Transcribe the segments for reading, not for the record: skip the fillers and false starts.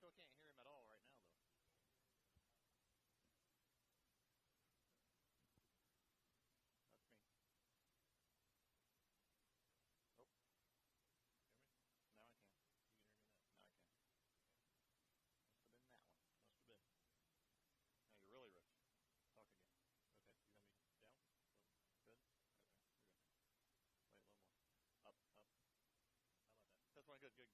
still can't hear him at all right now, though. That's me. Oh. Hear me? Now I can. You can hear me now. Now I can. Must have been that one. Must have been. Now you're really rich. Talk again. Okay. You got me down? Good? Okay. You're good. Wait, a little more. Up, up. How about that? That's one. Good, good, good, good.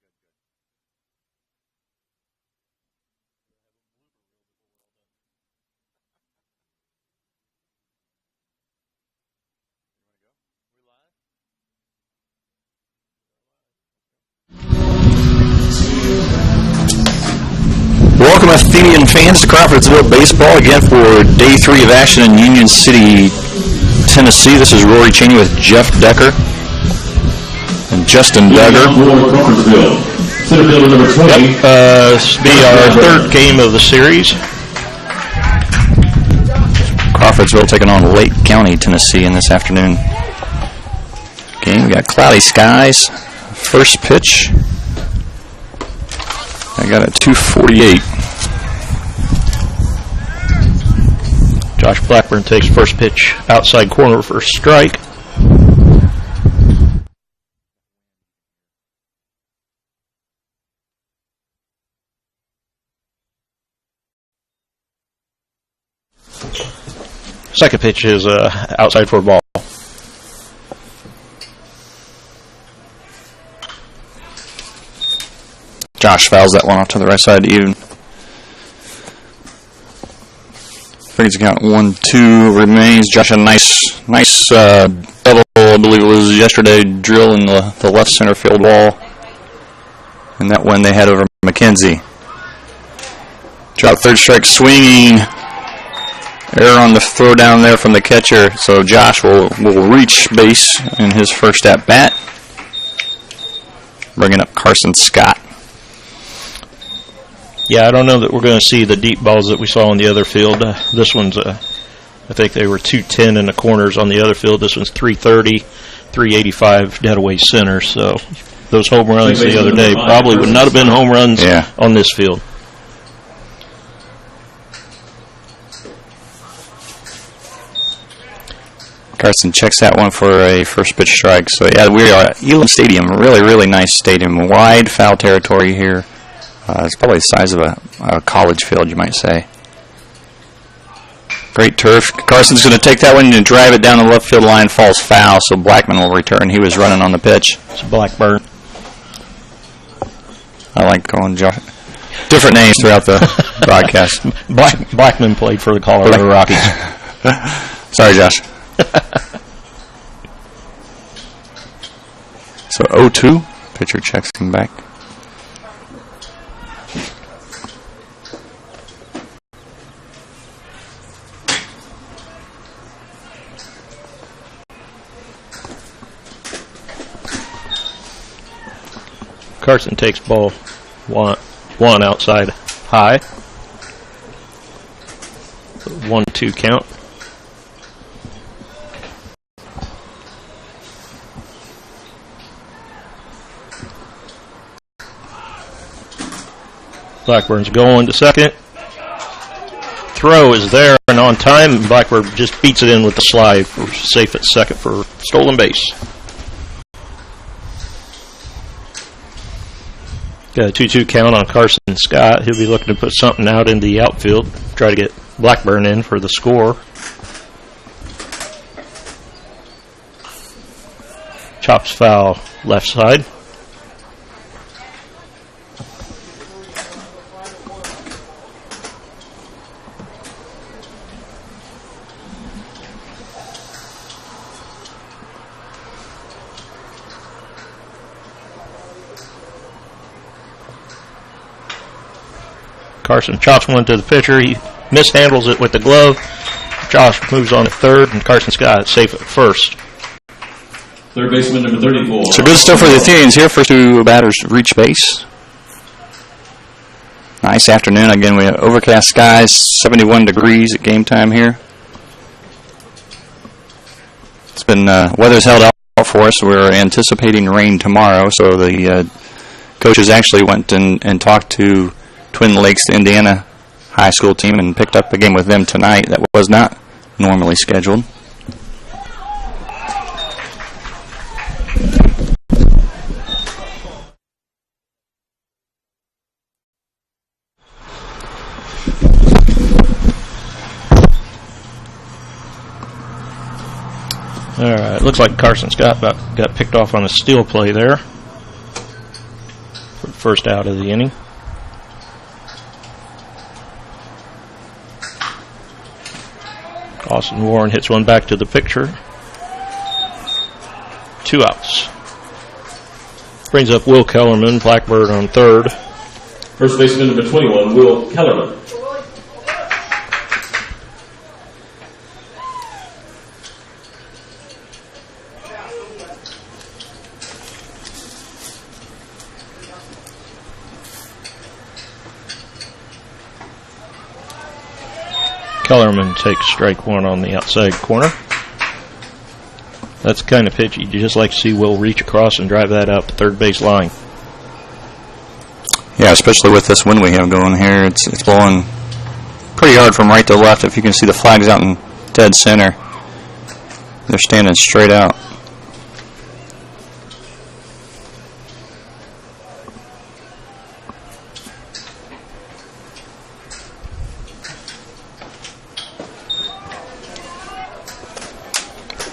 Welcome, Athenian fans, to Crawfordsville baseball again for Day 3 of action in Union City, Tennessee. This is Rory Cheney with Jeff Decker and Justin Duggar. Center fielder number 20. This will be our third game of the series. Crawfordsville taking on Lake County, Tennessee in this afternoon game. We got cloudy skies. First pitch, I got a 248. Josh Blackburn takes first pitch outside corner for a strike. Second pitch is outside for a ball. Josh fouls that one off to the right side even. Brings count 1-2 remains. Josh had a nice double, I believe it was yesterday, drill in the left center field wall. And that one they had over McKenzie. Drop third strike swinging. Error on the throw down there from the catcher. So Josh will reach base in his first at bat. Bringing up Carson Scott. Yeah, I don't know that we're going to see the deep balls that we saw on the other field. This one's, I think they were 210 in the corners on the other field. This one's 330, 385 dead away center. So those home runs the other day probably would not have been home runs on this field. Carson checks that one for a first pitch strike. So yeah, we are at Elam Stadium. Really nice stadium. Wide foul territory here. It's probably the size of a college field, you might say. Great turf. Carson's going to take that one and drive it down the left field line. Falls foul, so Blackman will return. He was running on the pitch. It's Blackburn. I like calling Josh different names throughout the broadcast. Blackman played for the Colorado Rockies. Sorry, Josh. So 0-2. Pitcher checks him back. Carson takes ball one outside high. 1-2 count. Blackburn's going to second. Throw is there and on time. Blackburn just beats it in with the slide. For safe at second for stolen base. Got a 2-2 count on Carson Scott. He'll be looking to put something out in the outfield. Try to get Blackburn in for the score. Chops foul left side. Carson chops one to the pitcher. He mishandles it with the glove. Josh moves on to third, and Carson Scott safe at first. Third baseman number 34. So good stuff for the Athenians here. First two batters reach base. Nice afternoon. Again, we have overcast skies, 71 degrees at game time here. It's been, weather's held out for us. We're anticipating rain tomorrow, so the coaches actually went and talked to Twin Lakes, the Indiana high school team, and picked up a game with them tonight that was not normally scheduled. All right, looks like Carson Scott got picked off on a steal play there for the first out of the inning. Austin Warren hits one back to the picture. 2 outs. Brings up Will Kellerman, Blackbird on third. First baseman number 21, Will Kellerman. Kellerman takes strike one on the outside corner. That's the kind of pitch you just like to see Will reach across and drive that out the third base line. Yeah, especially with this wind we have going here. It's blowing pretty hard from right to left. If you can see the flags out in dead center, they're standing straight out.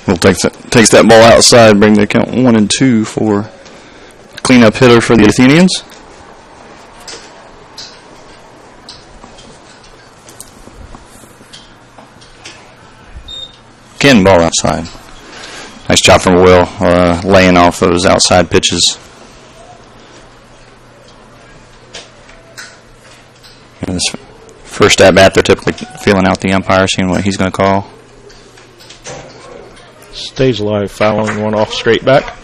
Will takes that ball outside, bring the count 1-2 for cleanup hitter for the Athenians. Again, ball outside. Nice job from Will, laying off those outside pitches. In this first at bat, they're typically feeling out the umpire, seeing what he's going to call. Stays alive, fouling one off straight back.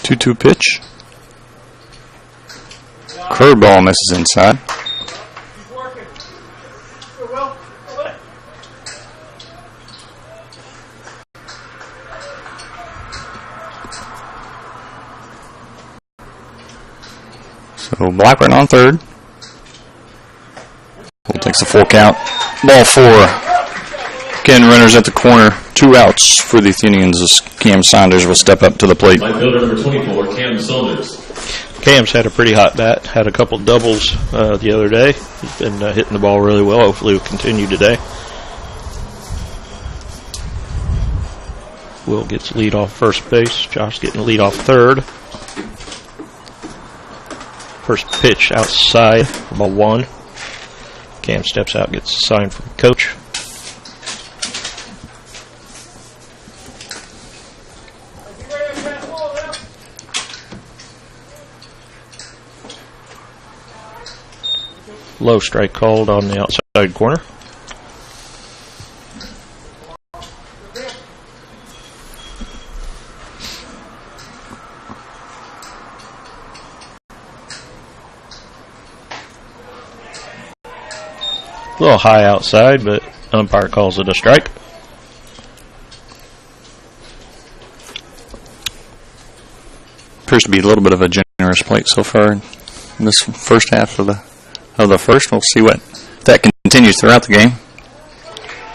Two pitch. Curveball misses inside. So Blackburn on third. Will takes the full count. Ball 4. Again, runners at the corner. 2 outs for the Athenians as Cam Saunders will step up to the plate. Right fielder number 24, Cam Saunders. Cam's had a pretty hot bat. Had a couple doubles the other day. He's been hitting the ball really well. Hopefully will continue today. Will gets lead off first base. Josh getting lead off third. First pitch outside, ball 1. Cam steps out, gets a sign from coach. Low strike called on the outside corner. A little high outside, but umpire calls it a strike. Appears to be a little bit of a generous plate so far in this first half of the first. We'll see what that continues throughout the game.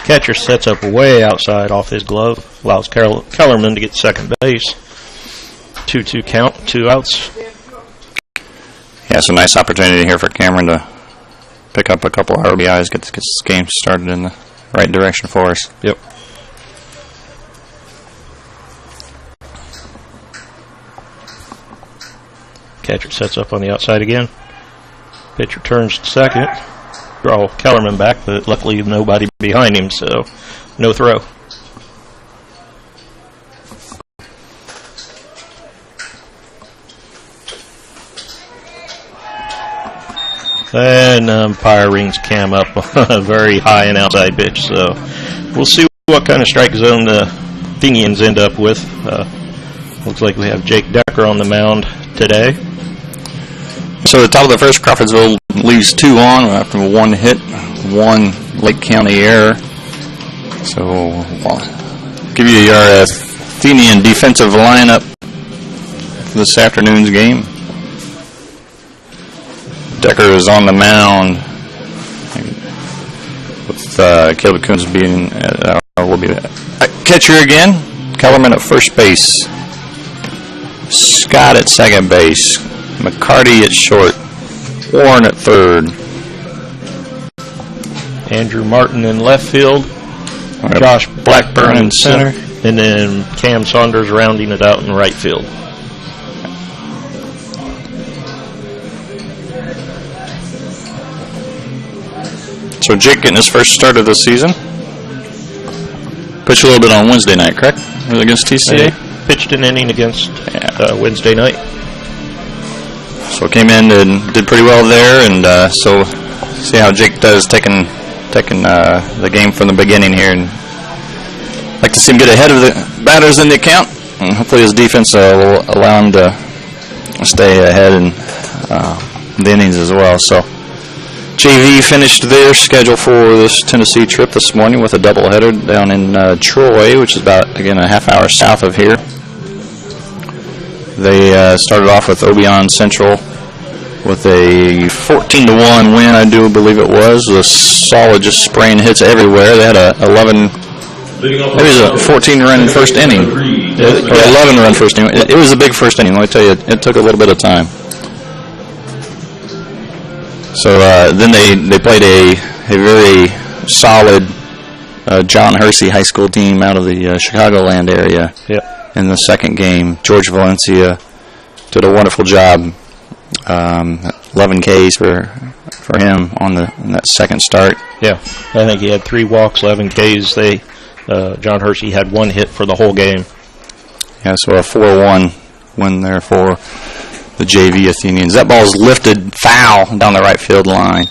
Catcher sets up way outside off his glove, allows Kellerman to get second base. 2-2 count, 2 outs. Yeah, it's a nice opportunity here for Cameron to pick up a couple of RBIs, get this game started in the right direction for us. Yep. Catcher sets up on the outside again. Pitcher turns to second. Draw Kellerman back, but luckily nobody behind him, so no throw. And umpire rings Cam up a very high and outside pitch, so we'll see what kind of strike zone the Athenians end up with. Looks like we have Jake Decker on the mound today. So the top of the first, Crawfordsville leaves 2 on after 1 hit, 1 Lake County error. So I'll give you your Athenian defensive lineup for this afternoon's game. Decker is on the mound, with Caleb Coons being will be catcher again. Kellerman at first base. Scott at second base. McCarty at short. Warren at third. Andrew Martin in left field. Josh Blackburn in center. And then Cam Saunders rounding it out in right field. So Jake getting his first start of the season. Pitched a little bit on Wednesday night, correct? Was it against TCA? Pitched an inning against Wednesday night. So came in and did pretty well there, and so see how Jake does taking the game from the beginning here, and like to see him get ahead of the batters in the account, and hopefully his defense will allow him to stay ahead in the innings as well. So JV finished their schedule for this Tennessee trip this morning with a doubleheader down in Troy, which is about, again, a half hour south of here. They started off with Obion Central with a 14-1 win, I do believe it was. It was solid, just spraying hits everywhere. They had a 14-run first inning, or 11-run first inning. It was a big first inning. Let me tell you, it took a little bit of time. So then they played a very solid John Hersey High School team out of the Chicagoland area. Yep. In the second game. George Valencia did a wonderful job. 11 Ks for him on that second start. Yeah, I think he had 3 walks, 11 Ks. John Hersey had 1 hit for the whole game. Yeah, so a 4-1 win there for the JV Athenians. That ball's lifted foul down the right field line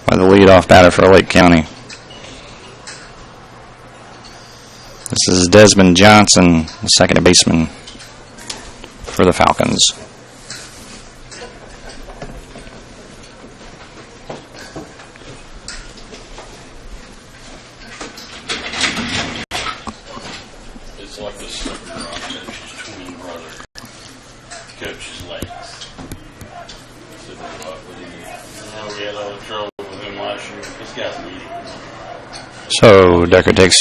by the leadoff batter for Lake County. This is Desmond Johnson, the second baseman for the Falcons. It's like the slipper rock coach's twin brother. Coach's legs. We had all the trouble with him last year. This guy's meaty. So Decker takes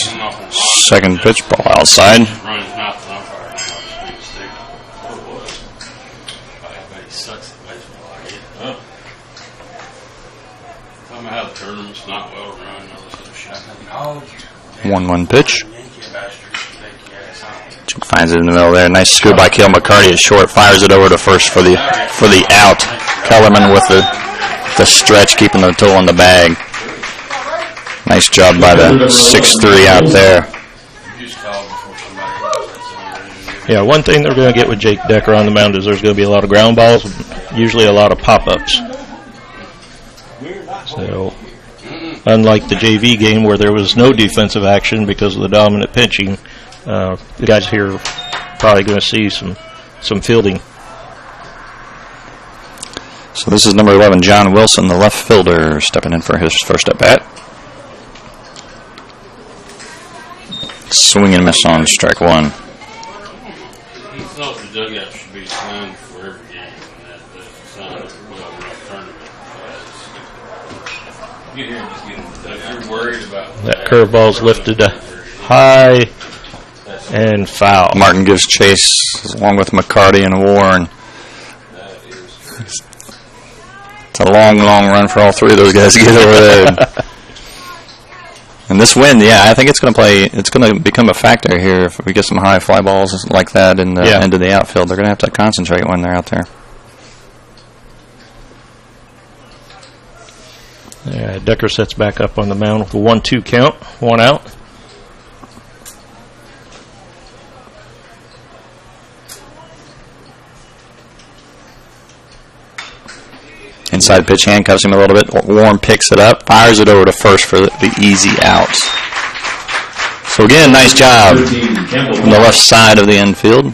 second pitch, ball outside. Run his mouth on fire. What it was. I bet he sucks at baseball. I get it up. Tell me how the tournament's not well run. I was so shocked. 1-1 pitch. Finds it in the middle there. Nice scoop by Cale McCarty at short. Fires it over to first for the out. Kellerman with the stretch, keeping the toe on the bag. Nice job by the 6'3" out there. Yeah, one thing they're going to get with Jake Decker on the mound is there's going to be a lot of ground balls, usually a lot of pop-ups. So, unlike the JV game where there was no defensive action because of the dominant pitching, the guys here are probably going to see some fielding. So this is number 11, John Wilson, the left fielder, stepping in for his first at-bat. Swing and miss on strike 1. He thought the dugout should be signed for every game, and that's signed for a well-run tournament. Get here and just get in the dugout. You're worried about That curveball's lifted high and foul. Martin gives chase along with McCarty and Warren. It's a long, long run for all three of those guys to get over there. And this wind, yeah, I think it's going to become a factor here if we get some high fly balls like that into the outfield. They're going to have to concentrate when they're out there. Yeah, Decker sets back up on the mound with a 1-2 count, 1 out. Inside pitch handcuffs him a little bit. Warren picks it up, fires it over to first for the easy out. So again, nice job from the left side of the infield.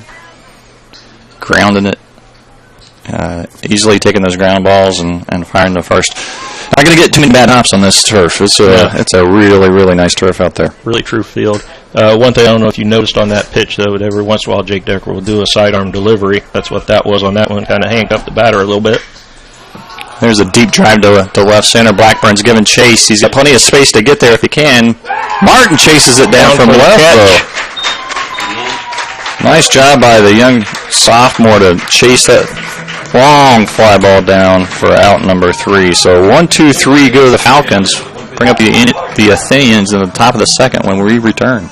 grounding it, easily taking those ground balls and firing the first. Not going to get too many bad hops on this turf. It's a really, really nice turf out there. Really true field. One thing I don't know if you noticed on that pitch, though, but every once in a while Jake Decker will do a sidearm delivery. That's what that was on that one, kind of handcuffed the batter a little bit. There's a deep drive to left center. Blackburn's giving chase. He's got plenty of space to get there if he can. Martin chases it down from left, though. Nice job by the young sophomore to chase that long fly ball down for out number 3. So 1, 2, 3 go to the Falcons. Bring up the Athenians in the top of the second when we return.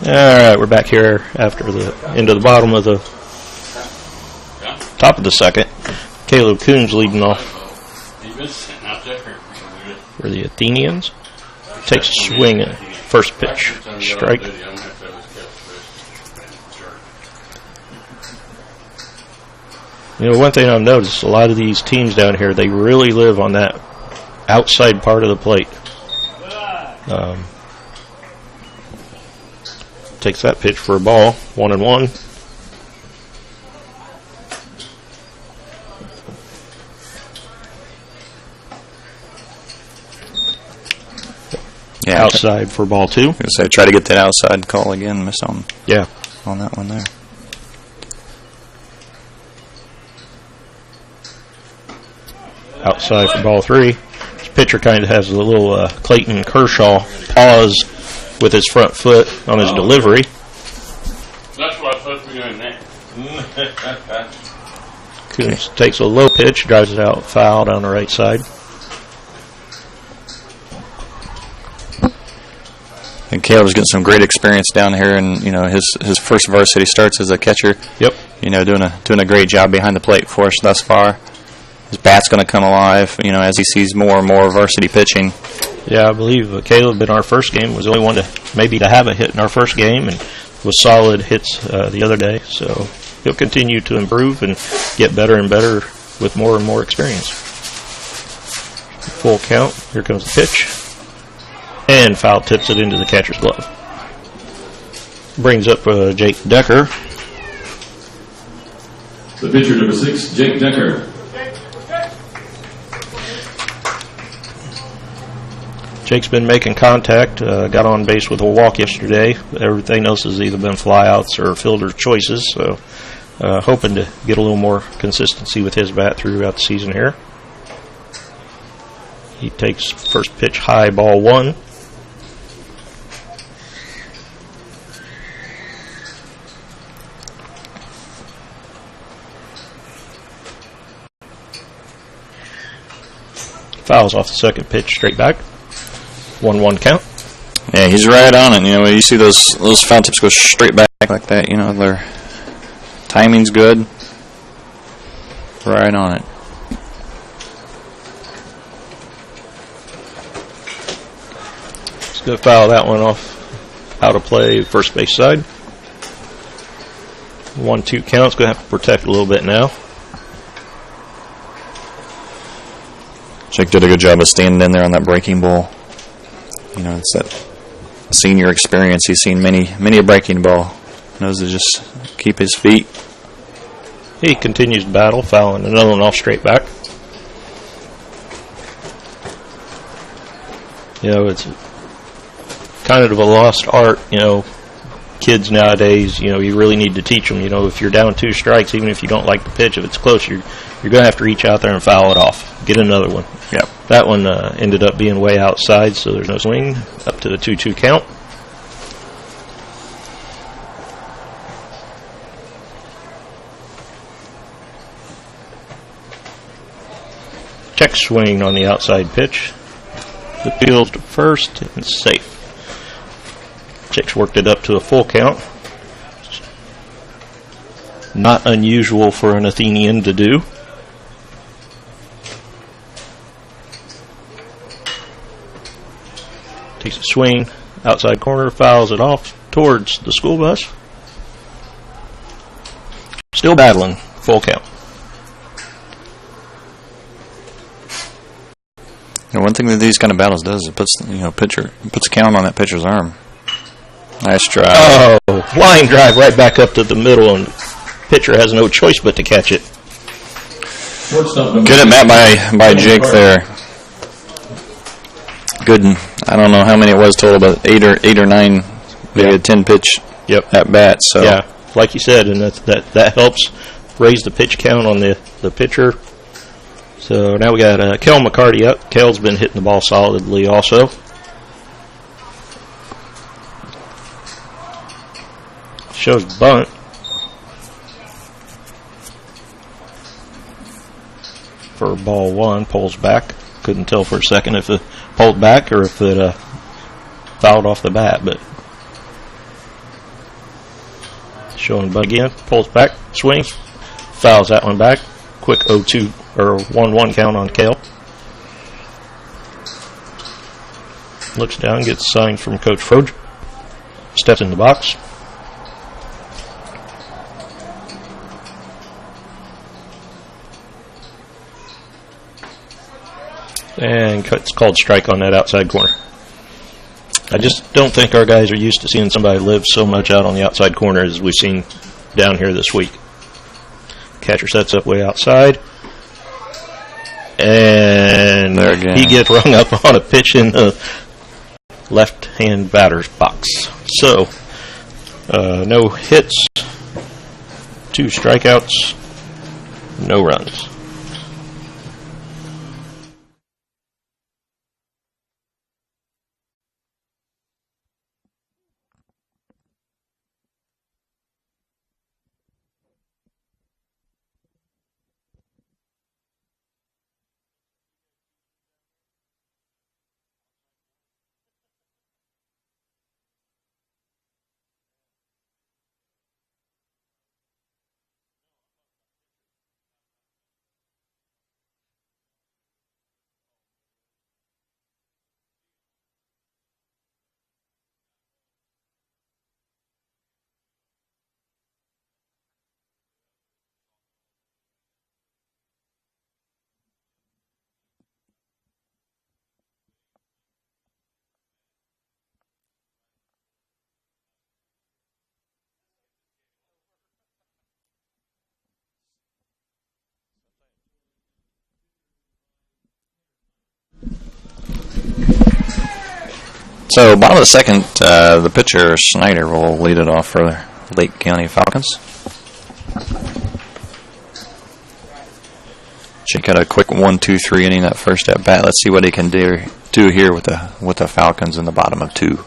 All right, we're back here after the end of the bottom of the top of the second. Caleb Coons leading off for the Athenians. Takes a swing at first pitch, strike. You know, one thing I've noticed, a lot of these teams down here, they really live on that outside part of the plate. Takes that pitch for a ball, 1-1. Yeah, outside for ball 2. So try to get that outside call again. Miss on that one there. Outside for ball 3. This pitcher kind of has a little Clayton Kershaw pause with his front foot on his delivery. That's what I'm supposed to be doing next. Coons takes a low pitch, drives it out foul down the right side. And Caleb's getting some great experience down here, and you know his first varsity starts as a catcher. Yep. You know, doing a great job behind the plate for us thus far. His bat's going to come alive, you know, as he sees more and more varsity pitching. Yeah, I believe Caleb in our first game was the only one to have a hit in our first game, and was solid hits the other day. So he'll continue to improve and get better and better with more and more experience. Full count. Here comes the pitch. And foul tips it into the catcher's glove. Brings up Jake Decker. The pitcher, number 6, Jake Decker. Jake's been making contact, got on base with a walk yesterday. Everything else has either been flyouts or fielder choices, so hoping to get a little more consistency with his bat throughout the season here. He takes first pitch high, ball 1. Fouls off the second pitch, straight back. 1-1 count. Yeah, he's right on it. You know, when you see those foul tips go straight back like that, you know, their timing's good. Right on it. He's going to foul that one off, out of play, first base side. 1-2 count's going to have to protect a little bit now. Jake did a good job of standing in there on that breaking ball. You know, it's that senior experience. He's seen many a breaking ball. Knows to just keep his feet He continues to battle, fouling another one off straight back. You know, it's kind of a lost art, you know. Kids nowadays, you know, you really need to teach them, you know, if you're down 2 strikes, even if you don't like the pitch, if it's close, you're going to have to reach out there and foul it off. Get another one. Yep. That one ended up being way outside, so there's no swing. Up to the 2-2 count. Check swing on the outside pitch. The field to first and safe. Chicks worked it up to a full count. Not unusual for an Athenian to do. Takes a swing, outside corner, fouls it off towards the school bus. Still battling, full count. And one thing that these kind of battles does, it puts puts a count on that pitcher's arm. Nice drive. Oh, line drive right back up to the middle, and pitcher has no choice but to catch it. Good at bat by Jake there. Good. I don't know how many it was total, but 8 or 9, maybe a 10 pitch at bat. So yeah, like you said, and that helps raise the pitch count on the pitcher. So now we got Kel McCarty up. Kel's been hitting the ball solidly also. Shows bunt. For ball 1, pulls back. Couldn't tell for a second if it pulled back or if it fouled off the bat, but showing bunt again. Pulls back, swings, fouls that one back. Quick 0-2 or 1-1 count on Kale. Looks down, gets a sign from Coach Froge. Steps in the box. And it's called strike on that outside corner. I just don't think our guys are used to seeing somebody live so much out on the outside corner as we've seen down here this week. Catcher sets up way outside. And there again, he gets rung up on a pitch in the left-hand batter's box. So, no hits, 2 strikeouts, no runs. So, bottom of the second, the pitcher, Snyder, will lead it off for Lake County Falcons. Jake had a quick 1-2-3 inning that first at bat. Let's see what he can do here with the Falcons in the bottom of 2.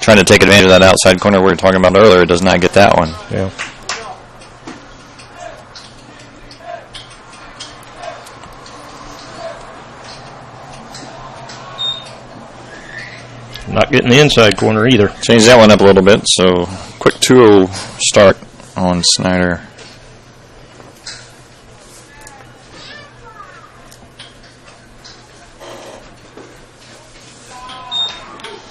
Trying to take advantage of that outside corner we were talking about earlier. Does not get that one. Yeah. Not getting the inside corner either. Change that one up a little bit. So, quick 2-0 start on Snyder.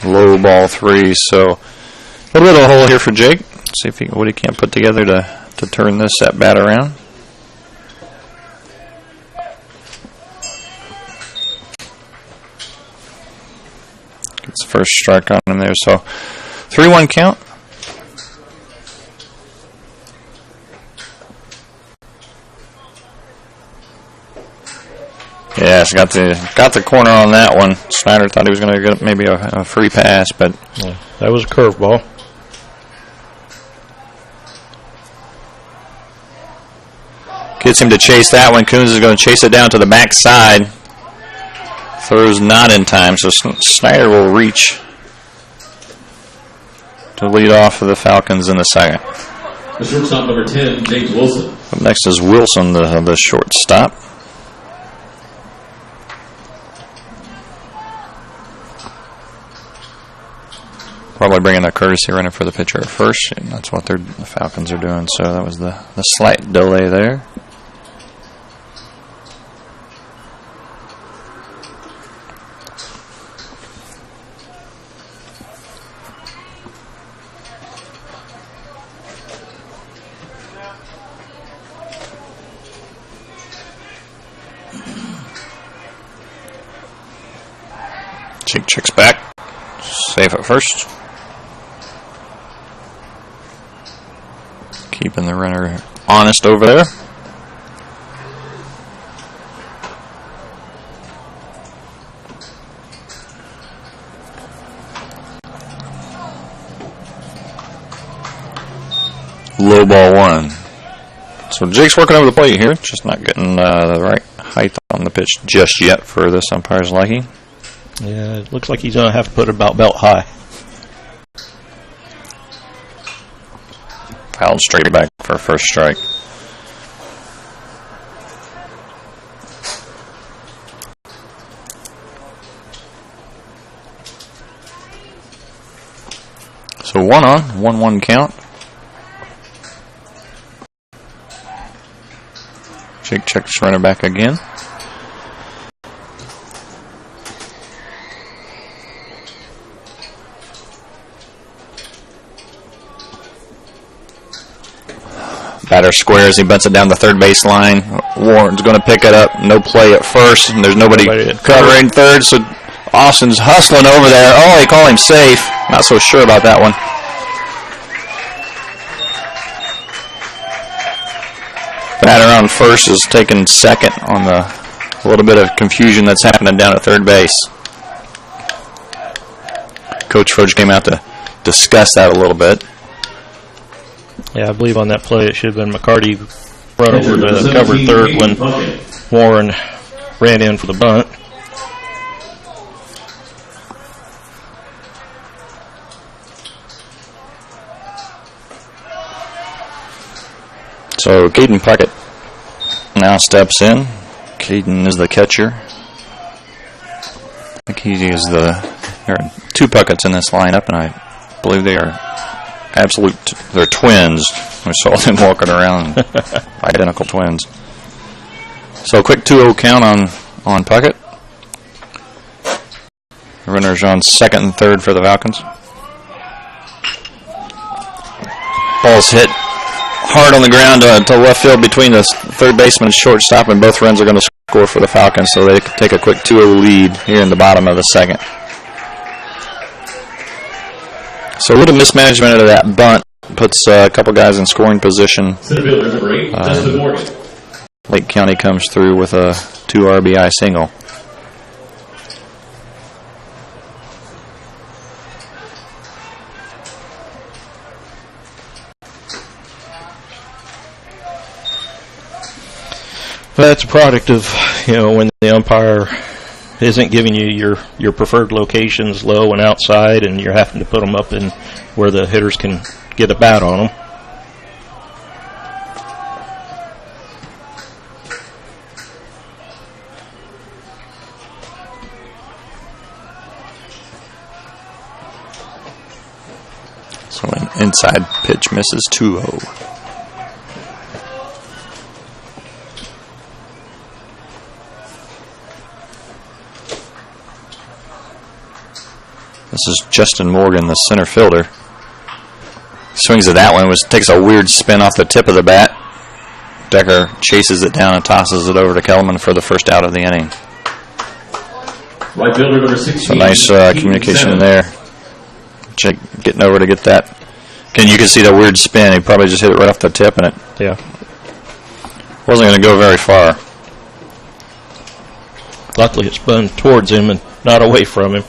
Low ball 3. So, a little bit of a hole here for Jake. See if what he can put together to turn this at bat around. Gets the first strike on him there. So 3-1 count. Yes, got the corner on that one. Snyder thought he was going to get maybe a free pass, but Yeah, that was a curveball. gets him to chase that one. Coons is going to chase it down to the backside. Throws not in time, so Snyder will reach to lead off for the Falcons in the second. The shortstop, number 10, James Wilson. Up next is Wilson, the shortstop. Probably bringing a courtesy runner for the pitcher at first, and that's what the Falcons are doing. So that was the slight delay there. Jake checks back. Safe at first. Keeping the runner honest over there. Low ball one. So Jake's working over the plate here, just not getting the right height on the pitch just yet for this umpire's liking. Yeah, it looks like he's going to have to put it about belt high. Fouled straight back for a first strike. So 1-1 count. Jake checks runner back again. Batter squares. He bunts it down the third base line. Warren's going to pick it up. No play at first, and there's nobody covering third. So Austin's hustling over there. Oh, they call him safe. Not so sure about that one. Batter on first is taking second on the little bit of confusion that's happening down at third base. Coach Fudge came out to discuss that a little bit. Yeah, I believe on that play it should have been McCarty run over to the covered third when Warren ran in for the bunt. So Caden Puckett now steps in. Caden is the catcher. I think he is there are two Pucketts in this lineup, and I believe they are they're twins. We saw them walking around, identical twins. So a quick 2-0 count on Puckett. Runners on second and third for the Falcons. Ball's hit hard on the ground to left field between the third baseman and shortstop, and both runs are going to score for the Falcons, so they can take a quick 2-0 lead here in the bottom of the second. So a little mismanagement of that bunt puts a couple guys in scoring position. Lake County comes through with a 2 RBI single. That's a product of, when the umpire isn't giving you your preferred locations, low and outside, and you're having to put them up in where the hitters can get a bat on them. So an inside pitch misses 2-0. This is Justin Morgan, the center fielder. Swings at that one, takes a weird spin off the tip of the bat. Decker chases it down and tosses it over to Kellerman for the first out of the inning. Right fielder number 16. So nice communication there. Jake getting over to get that. Again, you can see the weird spin. He probably just hit it right off the tip, and it wasn't going to go very far. Luckily, it spun towards him and not away from him.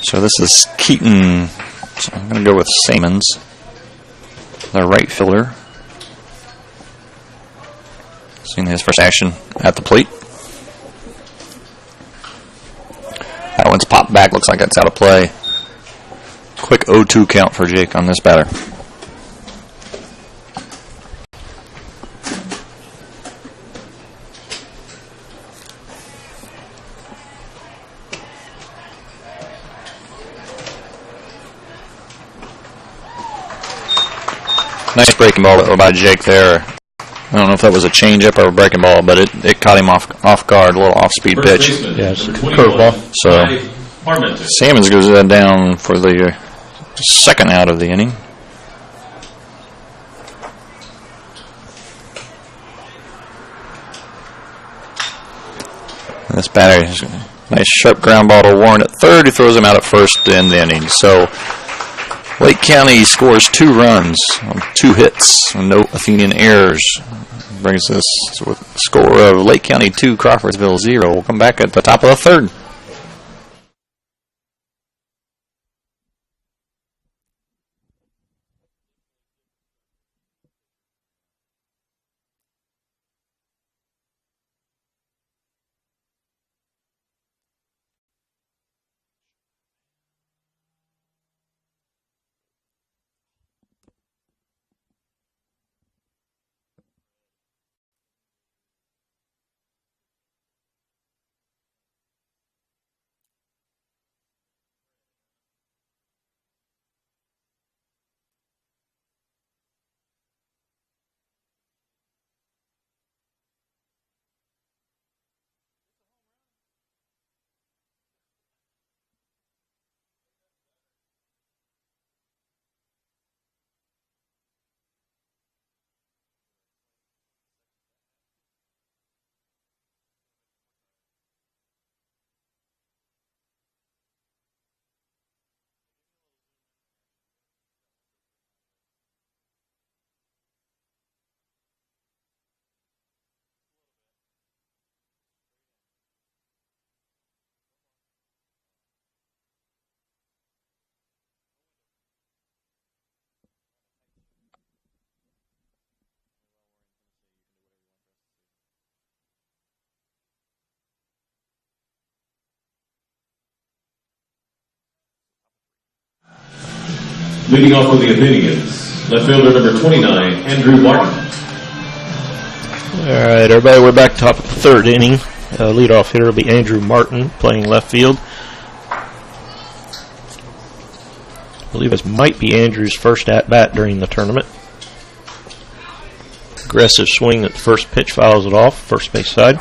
So this is Keaton. So I'm going to go with Samons, the right fielder. Seeing his first action at the plate. That one's popped back. Looks like it's out of play. Quick 0-2 count for Jake on this batter. Nice breaking ball by Jake there. I don't know if that was a changeup or a breaking ball, but it caught him off guard, a little off-speed pitch. Yeah, it's a curveball. So Salmons goes down for the second out of the inning. And this batter is a nice sharp ground ball to Warren at third. He throws him out at first to end the inning. So Lake County scores 2 runs on 2 hits, no Athenian errors. Brings us with a score of Lake County 2, Crawfordsville 0. We'll come back at the top of the third. Leading off with the Athenians, left fielder number 29, Andrew Martin. All right, everybody, we're back top of the third inning. Leadoff hitter will be Andrew Martin playing left field. I believe this might be Andrew's first at-bat during the tournament. Aggressive swing at the first pitch, fouls it off, first base side.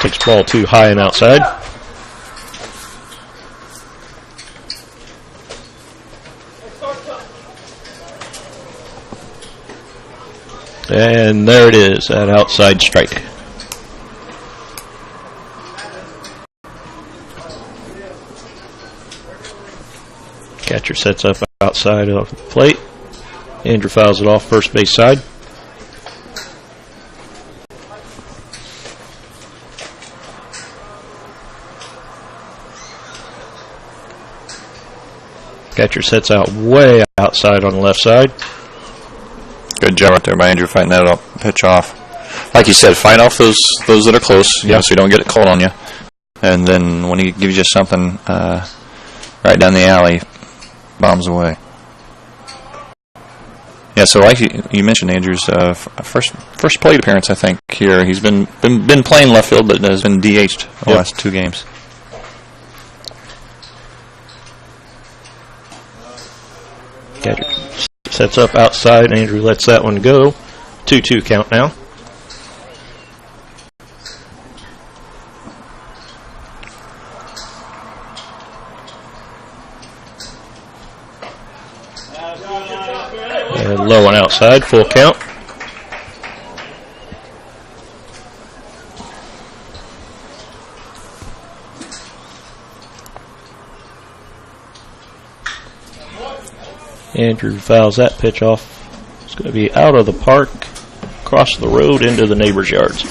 Takes ball too high and outside. And there it is, that outside strike. Catcher sets up outside of the plate. Andrew fouls it off first base side. Catcher sets out way outside on the left side. Good job right there by Andrew fighting that pitch off. Like you said, fight off those that are close, so you don't get it cold on you. And then when he gives you something right down the alley, bombs away. Yeah, so like you mentioned, Andrew's first plate appearance, I think, here. He's been playing left field, but has been DH'd the last 2 games. Catcher sets up outside. Andrew lets that one go. 2-2 count now. And low and outside, full count. Andrew fouls that pitch off. It's going to be out of the park, across the road into the neighbor's yards.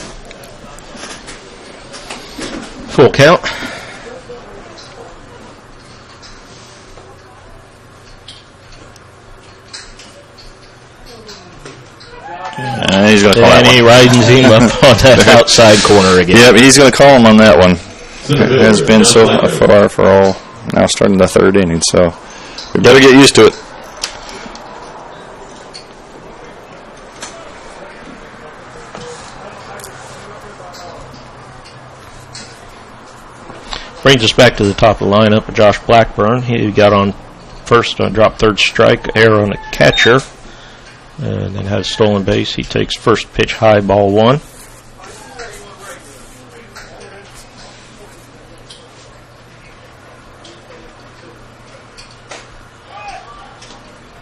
Full count. He's going to call and he rides him up on that outside corner again. Yep, he's going to call him on that one. It has been so far for all, now starting the third inning, so we better get used to it. Brings us back to the top of the lineup. Josh Blackburn. He got on first on drop third strike, error on the catcher, and then had a stolen base. He takes first pitch high, ball 1.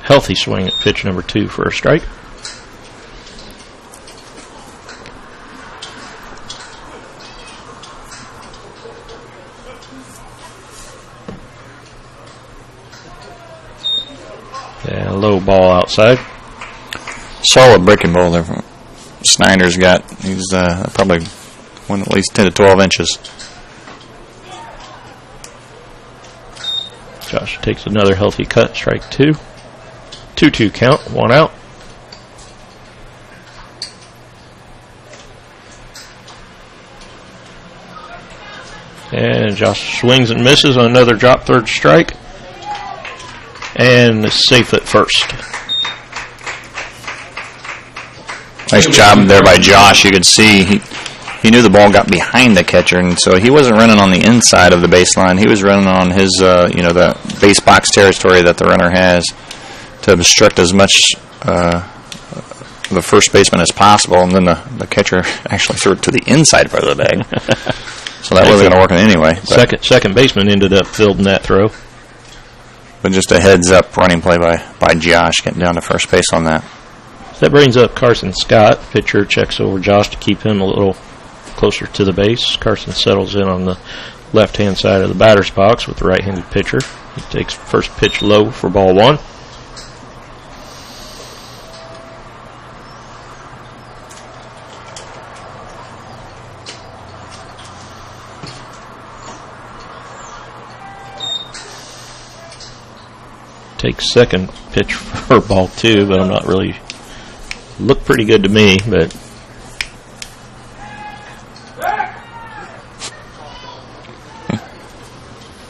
Healthy swing at pitch number 2 for a strike. Yeah, low ball outside. Solid breaking ball there from Snyder's got. He's probably went at least 10 to 12 inches. Josh takes another healthy cut, strike 2. 2-2 count, 1 out. And Josh swings and misses on another drop third strike. And is safe at first. Nice job there by Josh. You could see he knew the ball got behind the catcher, and so he wasn't running on the inside of the baseline. He was running on his, the base box territory that the runner has to obstruct as much the first baseman as possible, and then the catcher actually threw it to the inside part of the bag. So that wasn't going to work anyway. Second baseman ended up fielding that throw. But just a heads-up running play by Josh, getting down to first base on that. That brings up Carson Scott. Pitcher checks over Josh to keep him a little closer to the base. Carson settles in on the left-hand side of the batter's box with the right-handed pitcher. He takes first pitch low for ball 1. Takes second pitch for ball 2, but I'm not really... Looked pretty good to me, but...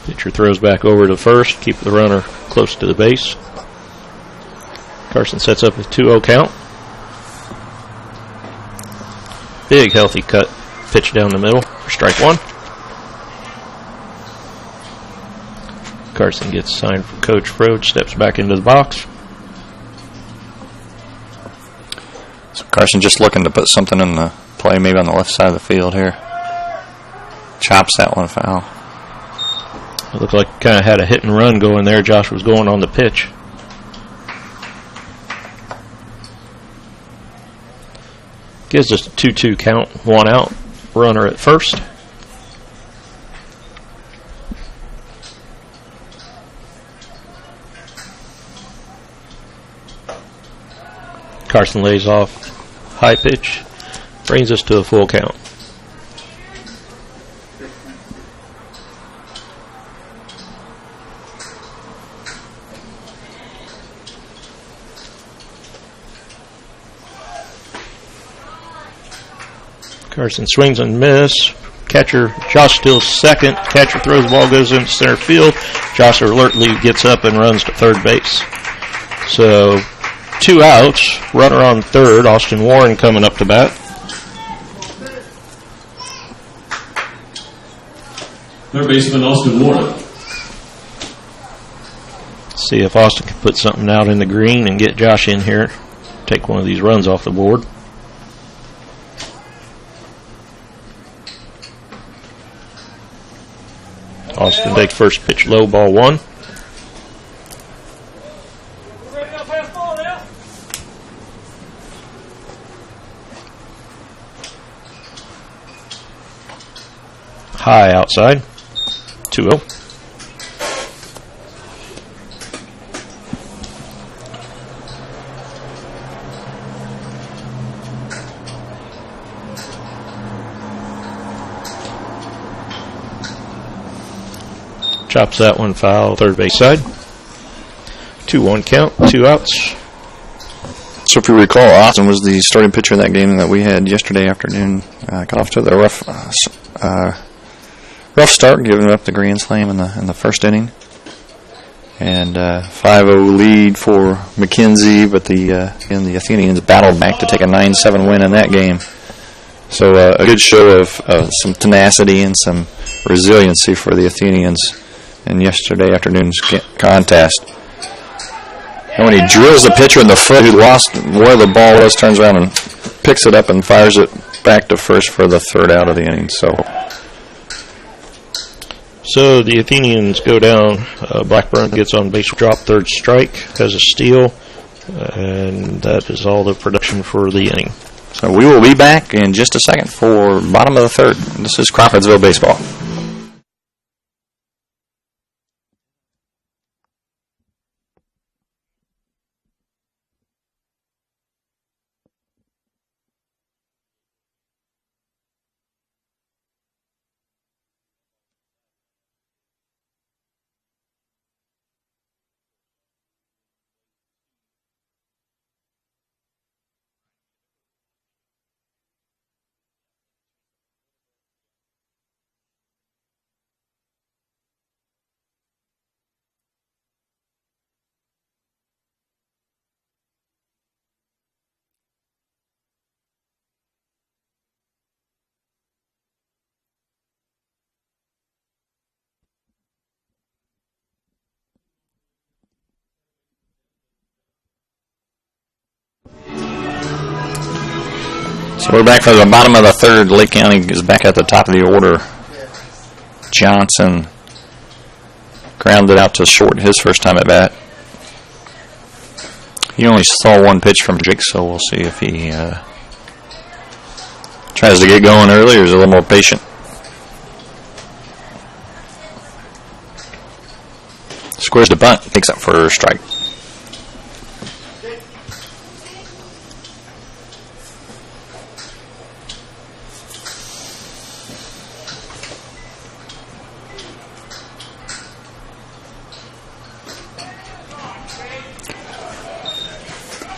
Pitcher throws back over to first, keep the runner close to the base. Carson sets up a 2-0 count. Big healthy cut, pitch down the middle for strike 1. Carson gets signed from Coach Froge, steps back into the box. So Carson just looking to put something in the play, maybe on the left side of the field here. Chops that one foul. It looked like kind of had a hit and run going there. Josh was going on the pitch. Gives us a 2-2 count, 1 out. Runner at first. Carson lays off high pitch, brings us to a full count. Carson swings and miss. Catcher, Josh steals second. Catcher throws the ball, goes into center field. Josh alertly gets up and runs to third base. So 2 outs, runner on third. Austin Warren coming up to bat. Third baseman Austin Warren. See if Austin can put something out in the green and get Josh in here. Take one of these runs off the board. Austin takes first pitch low, ball 1. High outside. 2-0. Chops that one foul, third base side. 2-1 count, 2 outs. So if you recall, Austin was the starting pitcher in that game that we had yesterday afternoon. Got off to the rough start, giving up the grand slam in the first inning. And 5-0 lead for McKenzie, but the Athenians battled back to take a 9-7 win in that game. So a good show of some tenacity and some resiliency for the Athenians in yesterday afternoon's contest. And when he drills the pitcher in the foot who lost where the ball was, turns around and picks it up and fires it back to first for the third out of the inning. So the Athenians go down. Blackburn gets on base drop, third strike, has a steal, and that is all the production for the inning. So we will be back in just a second for bottom of the third. This is Crawfordsville baseball. So we're back for the bottom of the third. Lake County is back at the top of the order. Johnson grounded out to short his first time at bat. He only saw one pitch from Jake, so we'll see if he tries to get going early or is a little more patient. Squares the bunt, takes up for a strike.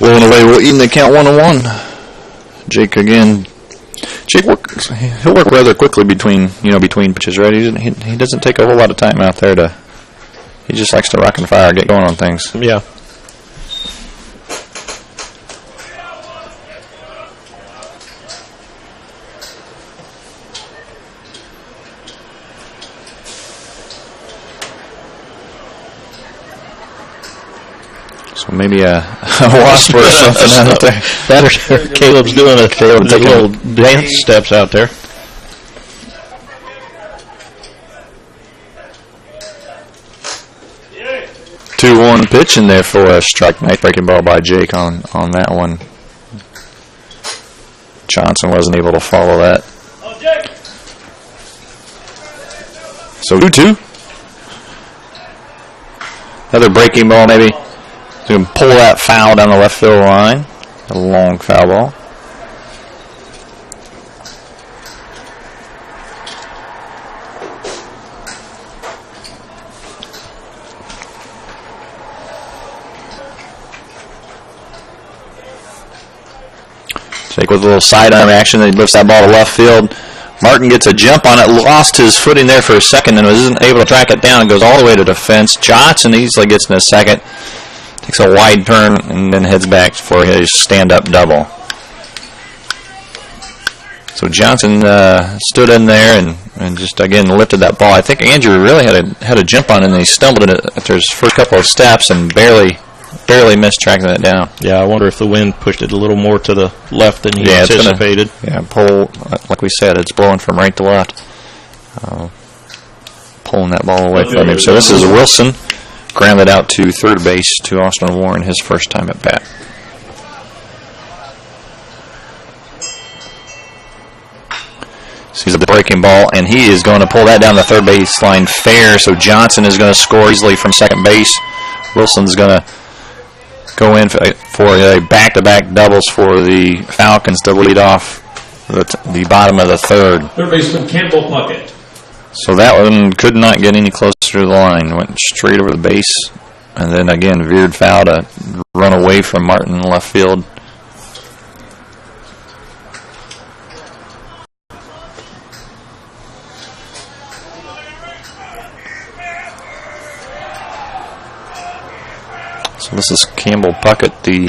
Rolling away, we'll even the count 1-1. Jake again. Jake he'll work rather quickly between pitches, right? He doesn't take a whole lot of time out there he just likes to rock and fire, get going on things. Yeah. So maybe a wasp or something out there. That or Caleb's doing a little dance steps out there. Yeah. 2-1 pitch in there for a strike. Nice breaking ball by Jake on that one. Johnson wasn't able to follow that. So 2-2. Another breaking ball maybe. So you can pull that foul down the left field line. A long foul ball. Jake with a little sidearm action. He lifts that ball to left field. Martin gets a jump on it, lost his footing there for a second and wasn't able to track it down. It goes all the way to defense. Johnson easily gets in a second. Takes a wide turn and then heads back for his stand-up double. So Johnson stood in there and just again lifted that ball. I think Andrew really had a jump on it and he stumbled in it after his first couple of steps and barely missed tracking it down. Yeah, I wonder if the wind pushed it a little more to the left than he anticipated. Pull, like we said, it's blowing from right to left. Pulling that ball away from him. So this is Wilson. Grounded out to third base to Austin Warren, his first time at bat. Sees the breaking ball, and he is going to pull that down the third base line fair, so Johnson is going to score easily from second base. Wilson's going to go in for a back-to-back doubles for the Falcons to lead off the bottom of the third. Third baseman Campbell Puckett. So that one could not get any closer through the line, went straight over the base, and then again veered foul to run away from Martin in left field. So this is Campbell Puckett, the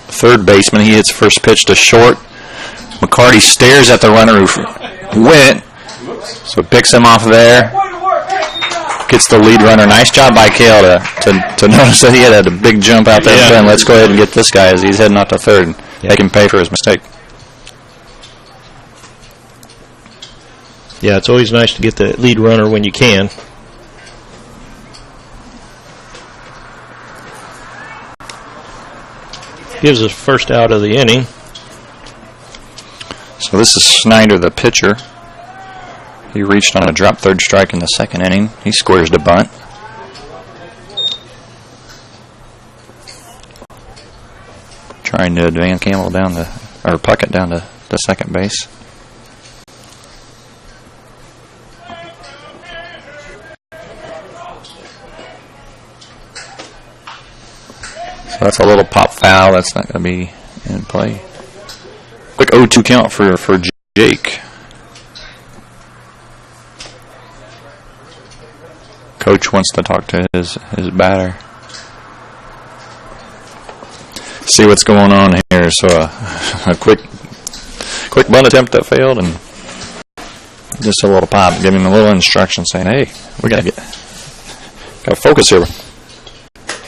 third baseman. He hits first pitch to short. McCarty stares at the runner who went, so picks him off there. Gets the lead runner. Nice job by Cale to notice that he had a big jump out there. Yeah. Let's go ahead and get this guy as he's heading out to third. Yeah. Make him pay for his mistake. Yeah, it's always nice to get the lead runner when you can. Gives us first out of the inning. So this is Snyder, the pitcher. He reached on a drop third strike in the second inning. He squares the bunt. Trying to advance Campbell down to, or Puckett down to second base. So that's a little pop foul. That's not going to be in play. Quick 0-2 count for Jake. Coach wants to talk to his batter. See what's going on here. So a quick bunt attempt that failed, and just a little pop. Giving him a little instruction, saying, "Hey, we gotta focus here."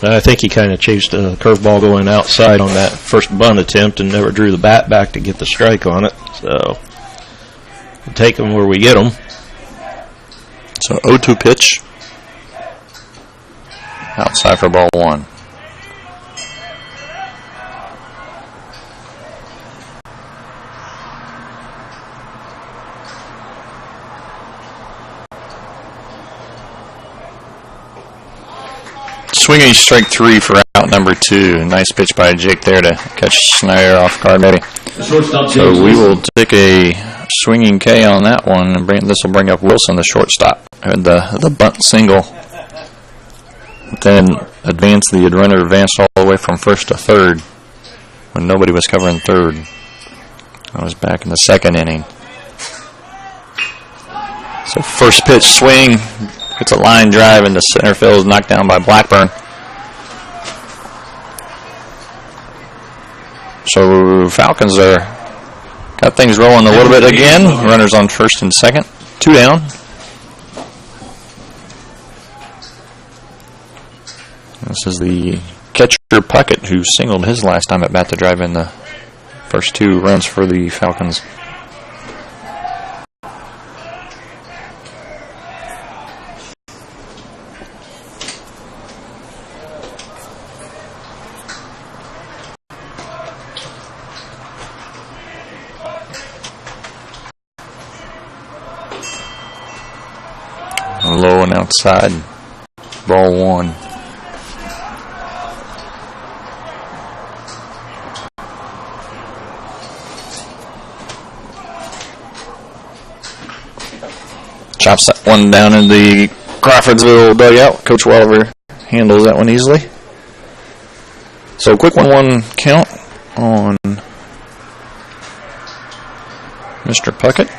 I think he kind of chased a curveball going outside on that first bunt attempt and never drew the bat back to get the strike on it. So we'll take them where we get them. So 0-2 pitch. Outside for ball one. Swinging strike three for out number two. Nice pitch by Jake there to catch Snyder off guard, maybe. So we will take a swinging K on that one, and this will bring up Wilson, the shortstop. And the bunt single. Then the runner advanced all the way from first to third when nobody was covering third. I was back in the second inning. So first pitch swing. It's a line drive into center field, is knocked down by Blackburn. So Falcons got things rolling a little bit again. Runners on first and second. 2 down. This is the catcher Puckett, who singled his last time at bat to drive in the first 2 runs for the Falcons. Low and outside. Ball one. Chops that one down in the Crawfordsville dugout. Coach Welliver handles that one easily. So quick 1-1 count on Mr. Puckett.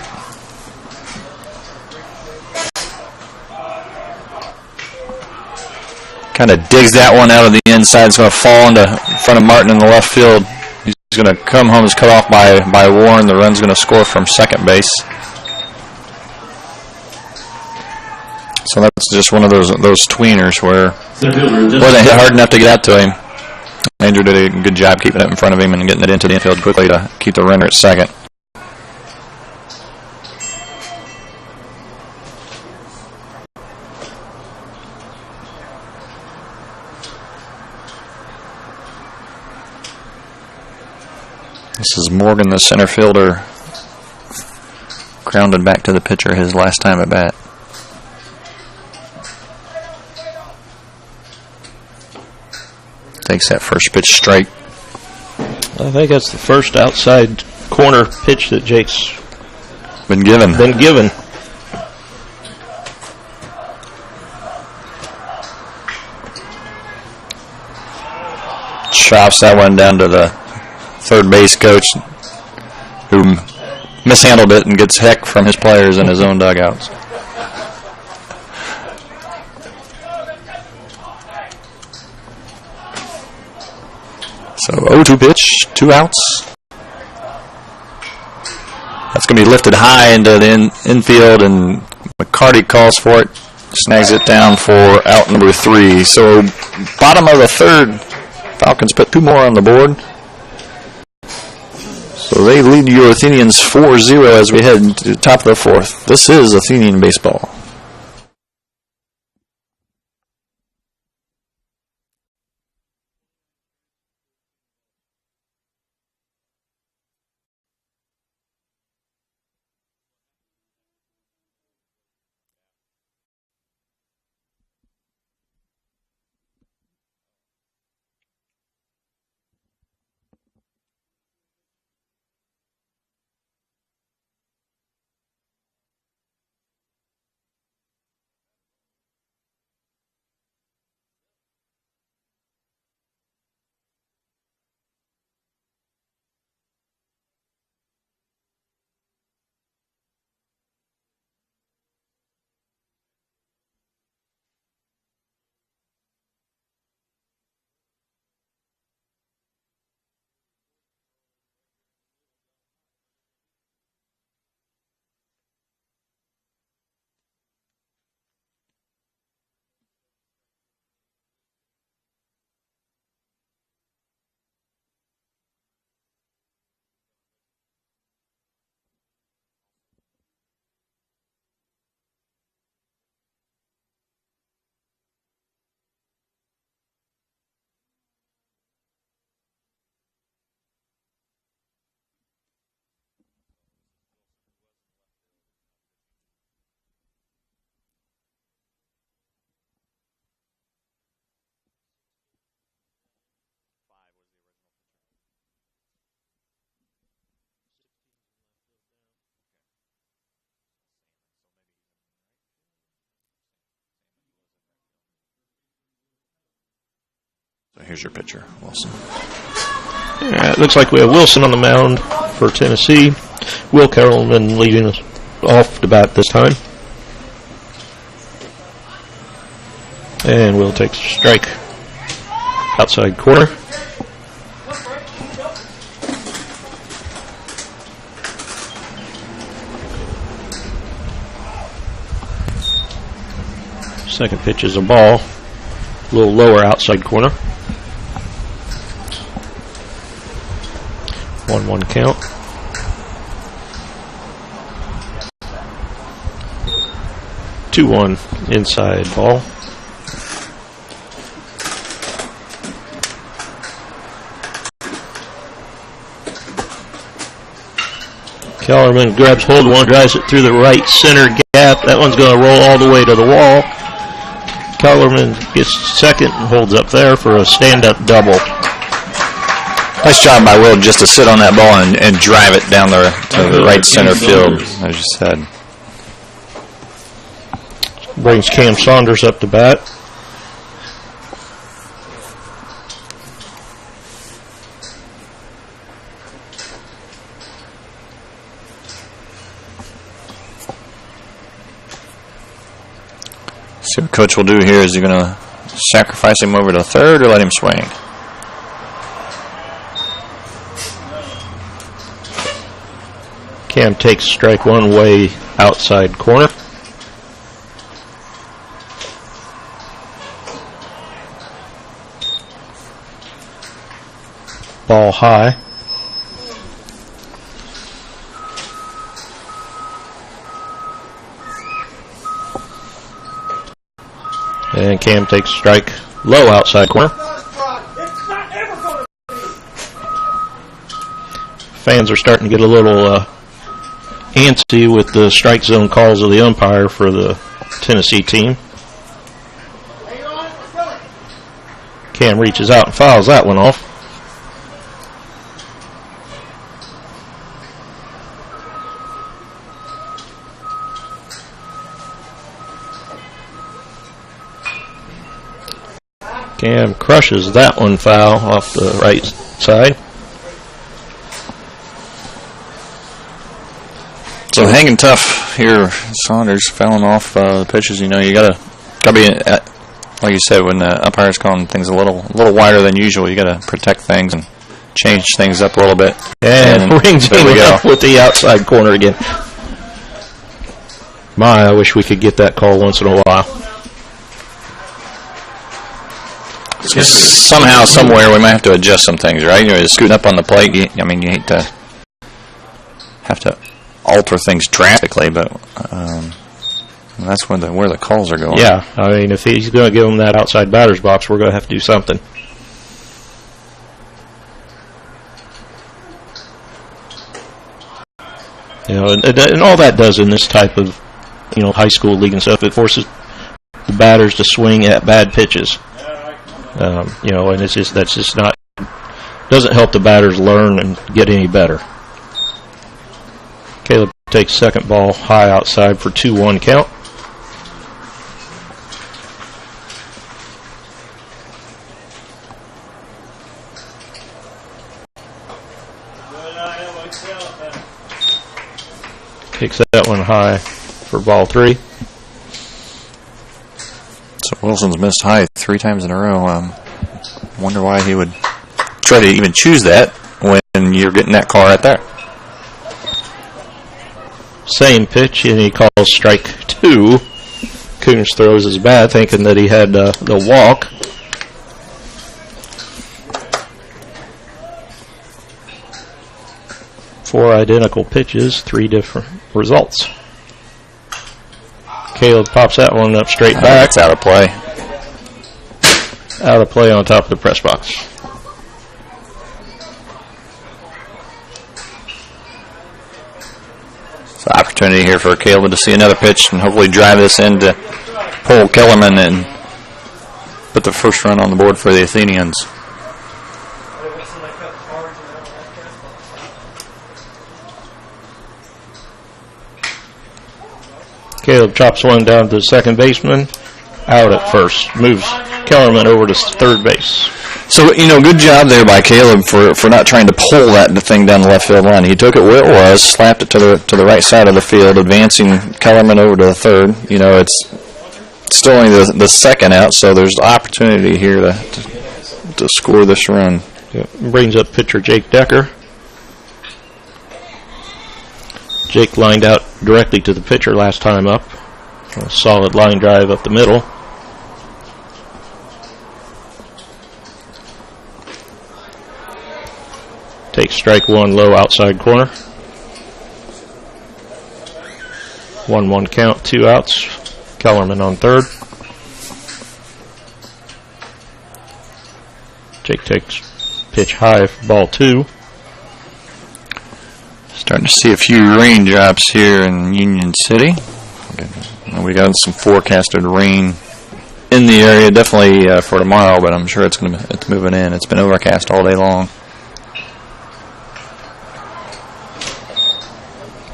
Kind of digs that one out of the inside. It's going to fall into front of Martin in the left field. He's going to come home. It's cut off by Warren. The run's going to score from second base. So that's just one of those tweeners where wasn't hit hard enough to get out to him. Andrew did a good job keeping it in front of him and getting it into the infield quickly to keep the runner at second. This is Morgan, the center fielder, grounded back to the pitcher his last time at bat. Takes that first pitch straight. I think that's the first outside corner pitch that Jake's been given. chops that one down to the third base coach, who mishandled it and gets heck from his players in his own dugouts. So 0-2 pitch, 2 outs. That's going to be lifted high into the infield, and McCarty calls for it, snags it down for out number 3. So bottom of the third, Falcons put 2 more on the board. So they lead your Athenians 4-0 as we head to the top of the 4th. This is Athenian baseball. So here's your pitcher, Wilson. It looks like we have Wilson on the mound for Tennessee. Will Carrollman leading us off the bat this time. And Will takes a strike. Outside corner. Second pitch is a ball. A little lower outside corner. 1-1 count. Two 2-1 inside ball. Kellerman grabs hold of one, drives it through the right center gap. That one's going to roll all the way to the wall. Kellerman gets second and holds up there for a stand-up double. Nice job by Will just to sit on that ball and drive it down to the right center field, as you said. Brings Cam Saunders up to bat. See what Coach will do here. Is he going to sacrifice him over to third or let him swing? Cam takes strike one way outside corner. Ball high. And Cam takes strike low outside corner. Fans are starting to get a little antsy with the strike zone calls of the umpire for the Tennessee team. Cam reaches out and fouls that one off. Cam crushes that one foul off the right side. So hanging tough here. Saunders fouling off the pitches. You know, you gotta be like you said, when the umpire's calling things a little wider than usual. You gotta protect things and change things up a little bit. And rings there we go with the outside corner again. I wish we could get that call once in a while. Somehow, somewhere, we might have to adjust some things, right? You know, scooting up on the plate. You hate to have to alter things drastically, but that's where the calls are going. Yeah, I mean, if he's going to give him that outside batter's box, we're going to have to do something. You know, and all that does in this type of, you know, high school league and stuff, it forces the batters to swing at bad pitches. You know, and that's just not, doesn't help the batters learn and get any better. Caleb takes second ball high outside for 2-1 count. Takes that one high for ball 3. So Wilson's missed high 3 times in a row. Wonder why he would try to even choose that when you're getting that call right there. Same pitch, and he calls strike 2. Coons throws his bat, thinking that he had the walk. Four identical pitches, 3 different results. Caleb pops that one up straight back. It's out of play. Out of play on top of the press box. So opportunity here for Caleb to see another pitch and hopefully drive this in to pull Kellerman and put the first run on the board for the Athenians. Caleb chops one down to the second baseman. Out at first. Moves Kellerman over to third base. So, you know, good job there by Caleb for not trying to pull that thing down the left field line. He took it where it was, slapped it to the right side of the field, advancing Kellerman over to the third. You know, it's still only the second out, so there's opportunity here to score this run. Yep. Brings up pitcher Jake Decker. Jake lined out directly to the pitcher last time up. A solid line drive up the middle. Takes strike 1 low outside corner. 1-1 count, 2 outs. Kellerman on third. Jake takes pitch high for ball 2. Starting to see a few raindrops here in Union City. We got some forecasted rain in the area, definitely for tomorrow, but I'm sure it's moving in. It's been overcast all day long.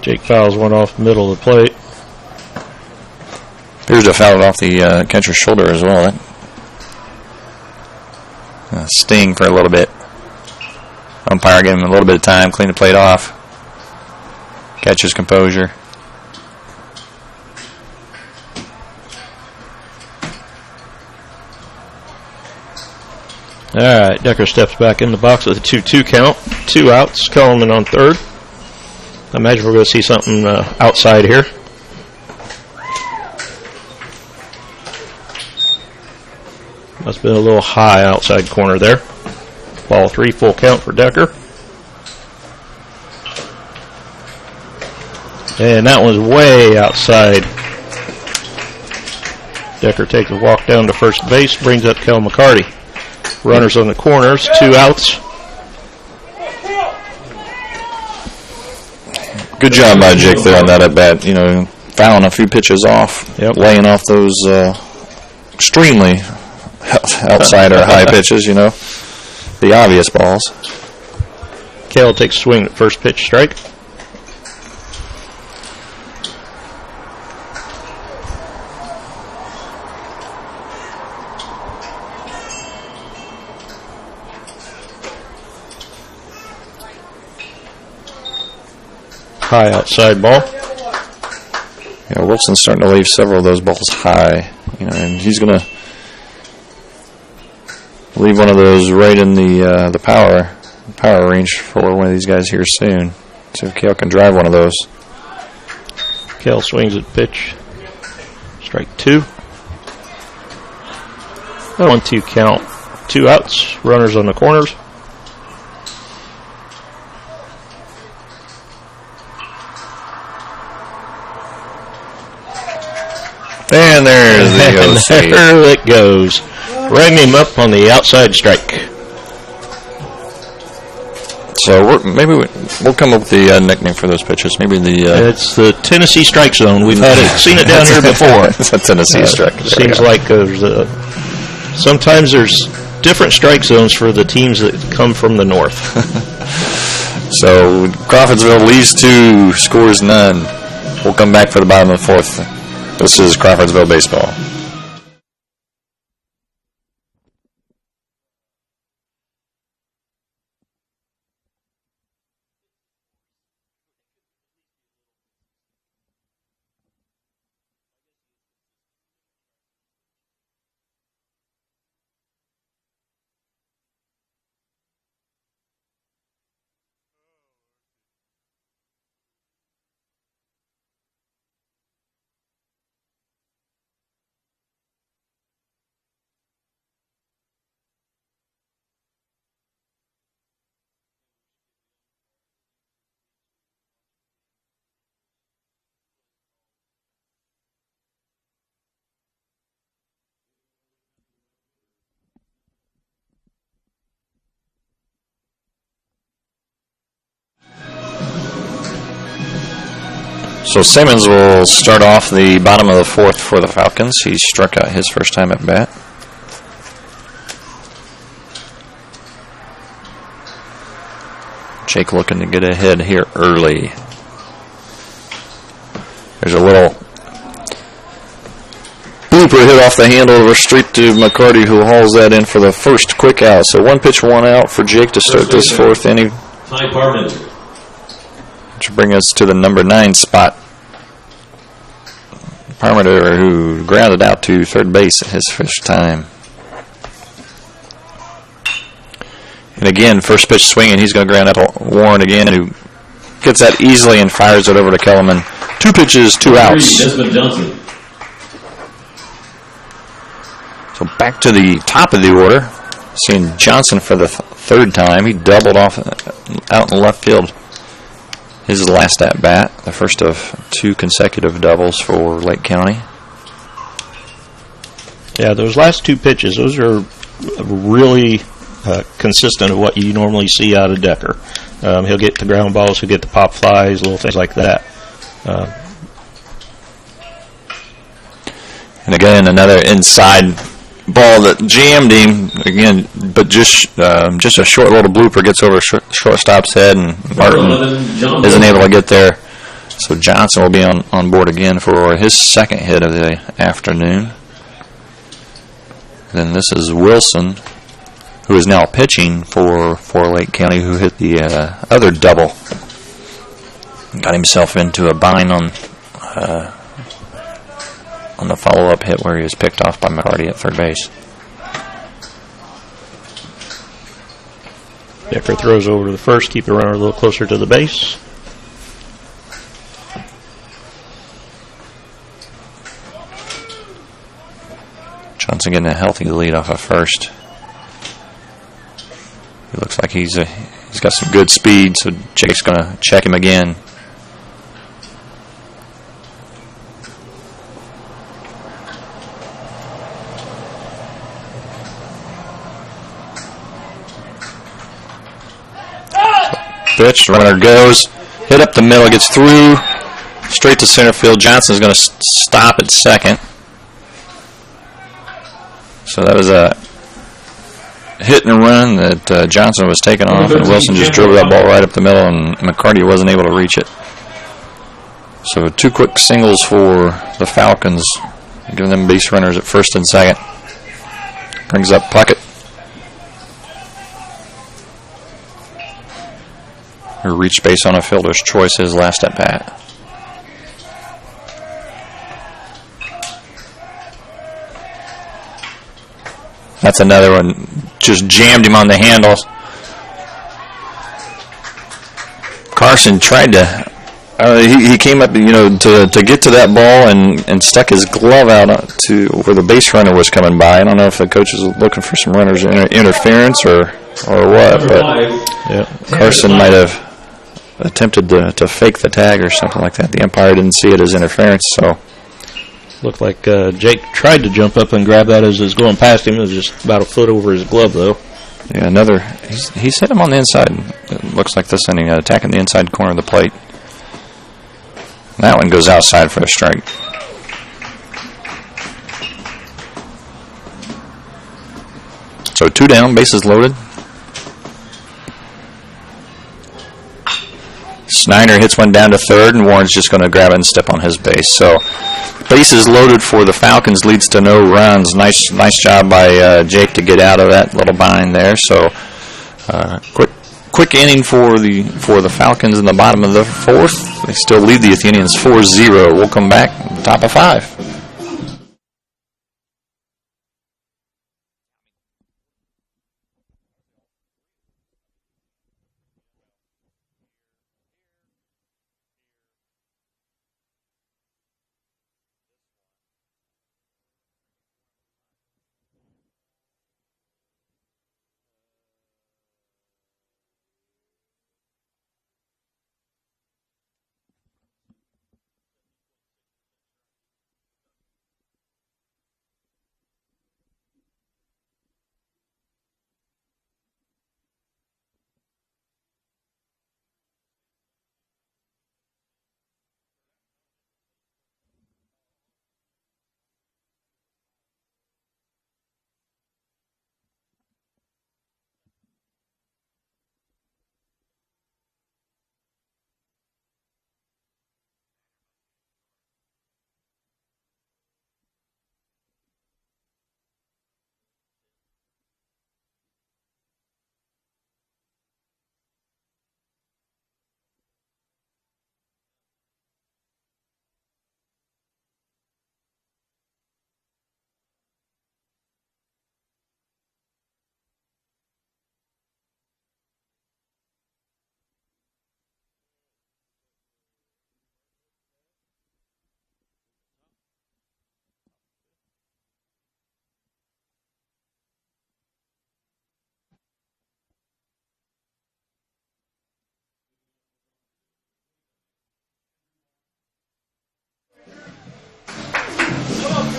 Jake fouls one off the middle of the plate. Here's a foul off the catcher's shoulder as well. That sting for a little bit. Umpire gave him a little bit of time, clean the plate off. Catch his composure. All right, Decker steps back in the box with a 2-2 count. 2 outs, Kellerman on third. I imagine we're going to see something outside here. Must have been a little high outside corner there. Ball 3, full count for Decker. And that one's way outside. Decker takes a walk down to first base, brings up Kel McCarty. Runners on the corners, 2 outs. Good job by Jake there on that at bat. You know, fouling a few pitches off, laying off those extremely outside or high pitches. You know, the obvious balls. Kel takes a swing at first pitch strike. High outside ball. Yeah, Wilson's starting to leave several of those balls high, and he's going to leave one of those right in the power range for one of these guys here soon. See if Kale can drive one of those. Kale swings at pitch. Strike 2. 1-2 count. 2 outs. Runners on the corners. And there's the OC. There it goes. Rang him up on the outside strike. So maybe we'll come up with the nickname for those pitches. Maybe it's the Tennessee strike zone. We've seen it down here before. It's a Tennessee strike. Seems like sometimes there's different strike zones for the teams that come from the north. So Crawfordsville leads 2, scores none. We'll come back for the bottom of the 4th. This is Crawfordsville baseball. So Simmons will start off the bottom of the 4th for the Falcons. He struck out his first time at bat. Jake looking to get ahead here early. There's a little blooper hit off the handle over straight to McCarty, who hauls that in for the first quick out. So 1 pitch, 1 out for Jake to start this 4th inning. Which will bring us to the number 9 spot. Parmenter, who grounded out to third base at his first time. And again, first pitch swinging, he's going to ground out Warren again, who gets that easily and fires it over to Kellerman. 2 pitches, 2 outs. So back to the top of the order. Seeing Johnson for the 3rd time. He doubled off out in left field. His last at bat, the first of 2 consecutive doubles for Lake County. Yeah, those last 2 pitches, those are really consistent of what you normally see out of Decker. He'll get the ground balls, he'll get the pop flies, little things like that. And again, another inside ball that jammed him again, but just a short little blooper gets over shortstop's head, and Martin isn't able to get there. So Johnson will be on board again for his 2nd hit of the afternoon. Then this is Wilson, who is now pitching for Lake County, who hit the other double. Got himself into a bind on the follow-up hit where he was picked off by McCarty at third base. Decker throws over to the first, keep the runner a little closer to the base. Johnson getting a healthy lead off of first. He looks like he's got some good speed, so Jake's going to check him again. Pitch, runner goes, hit up the middle, gets through, straight to center field. Johnson's going to stop at second. So that was a hit and run that Johnson was taking off, and Wilson just drove that ball right up the middle, and McCarty wasn't able to reach it. So 2 quick singles for the Falcons, giving them base runners at first and second. Brings up Puckett. who reached base on a fielder's choice his last at bat. That's another one. Just jammed him on the handles. Carson tried to. He came up, to get to that ball and stuck his glove out to where the base runner was coming by. I don't know if the coach was looking for some runners interference or what, but Carson might have attempted to fake the tag or something like that. The umpire didn't see it as interference, so. Looked like Jake tried to jump up and grab that as it was going past him. It was just about a foot over his glove, though. Yeah, another. He's hit him on the inside. It looks like this inning, attacking the inside corner of the plate. That one goes outside for a strike. So 2 down, bases loaded. Snyder hits one down to third, and Warren's just going to grab it and step on his base. So bases loaded for the Falcons leads to no runs. Nice job by Jake to get out of that little bind there. So quick inning for the Falcons in the bottom of the 4th. They still lead the Athenians 4-0. We'll come back top of 5.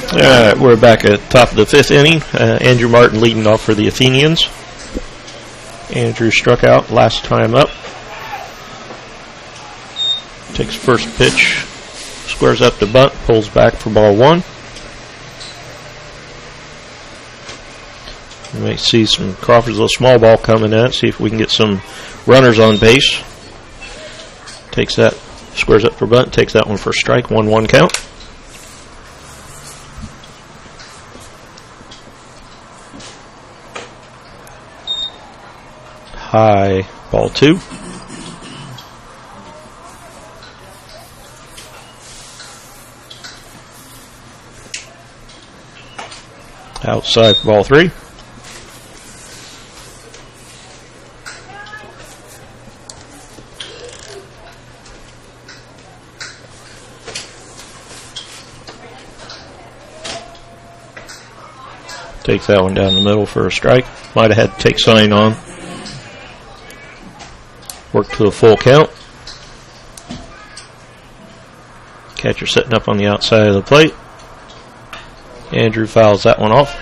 All right, we're back at top of the 5th inning. Andrew Martin leading off for the Athenians. Andrew struck out last time up. Takes first pitch, squares up to bunt, pulls back for ball 1. We may see some Crawfordsville small ball coming in. See if we can get some runners on base. Takes that, squares up for bunt, takes that one for a strike, 1-1 count. High, ball 2. Outside, ball 3. Takes that one down the middle for a strike. Might have had to take sign on. Work to a full count. Catcher sitting up on the outside of the plate. Andrew fouls that one off.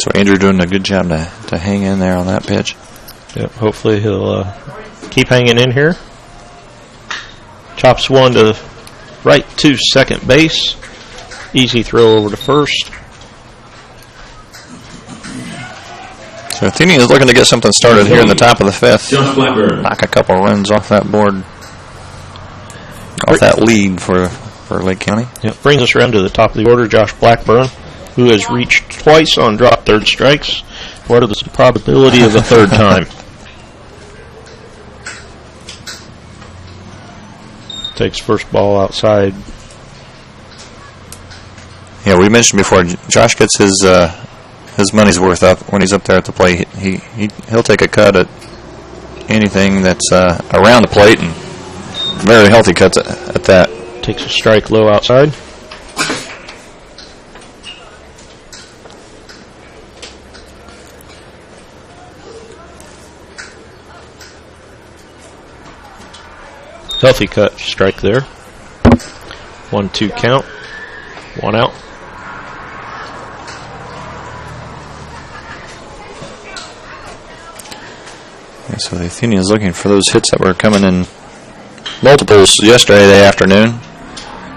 So Andrew doing a good job to hang in there on that pitch. Yep, hopefully he'll keep hanging in here. Chops one to right to second base. Easy throw over to first. So Athenians is looking to get something started here in the top of the 5th. Josh Blackburn. Knock a couple runs off that board, off that lead for Lake County. Yep, brings us around to the top of the order. Josh Blackburn, who has reached twice on drop third strikes. What is the probability of a third time? Takes first ball outside. Yeah, we mentioned before, Josh gets his money's worth up when he's up there at the plate. He'll take a cut at anything that's around the plate, and very healthy cuts at that. Takes a strike low outside. Healthy cut, strike there. 1-2 count. 1 out. Yeah, so the Athenians looking for those hits that were coming in multiples yesterday afternoon.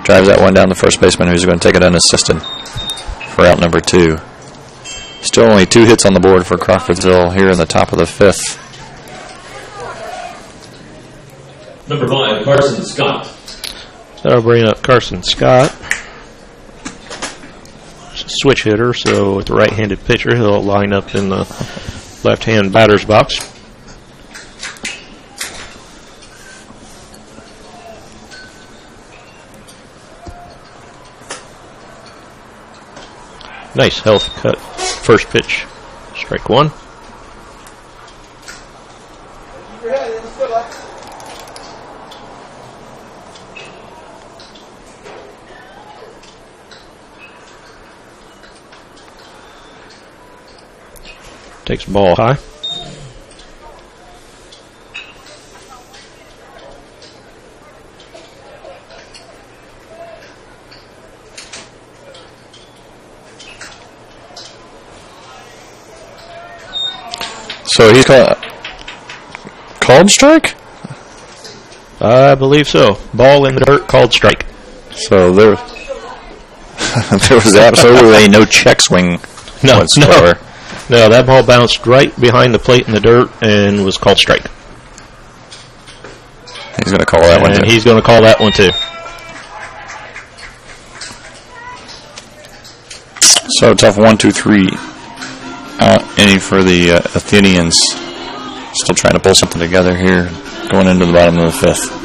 Drives that one down the first baseman, who's going to take it unassisted for out number 2. Still only 2 hits on the board for Crawfordsville here in the top of the 5th. Number 5, Carson Scott. That'll bring up Carson Scott. Switch hitter, so with the right-handed pitcher, he'll line up in the left-hand batter's box. Nice health cut. First pitch, strike 1. Takes ball high. So he's called strike? I believe so. Ball in the dirt, called strike. So there was absolutely no check swing whatsoever. No, that ball bounced right behind the plate in the dirt and was called strike. He's going to call that one too. And he's going to call that one too. So tough 1-2-3 out inning for the Athenians. Still trying to pull something together here going into the bottom of the 5th.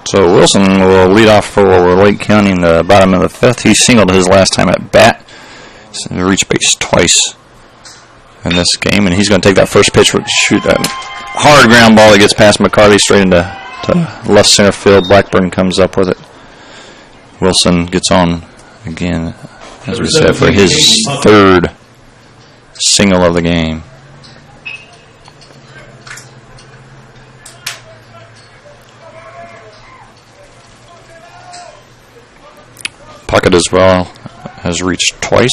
So Wilson will lead off for Lake County in the bottom of the 5th. He singled his last time at bat. So he reached base twice in this game, and he's going to take that first pitch, shoot a hard ground ball that gets past McCarty straight into left center field. Blackburn comes up with it. Wilson gets on again, as we said, for his 3rd single of the game. Puckett as well has reached twice.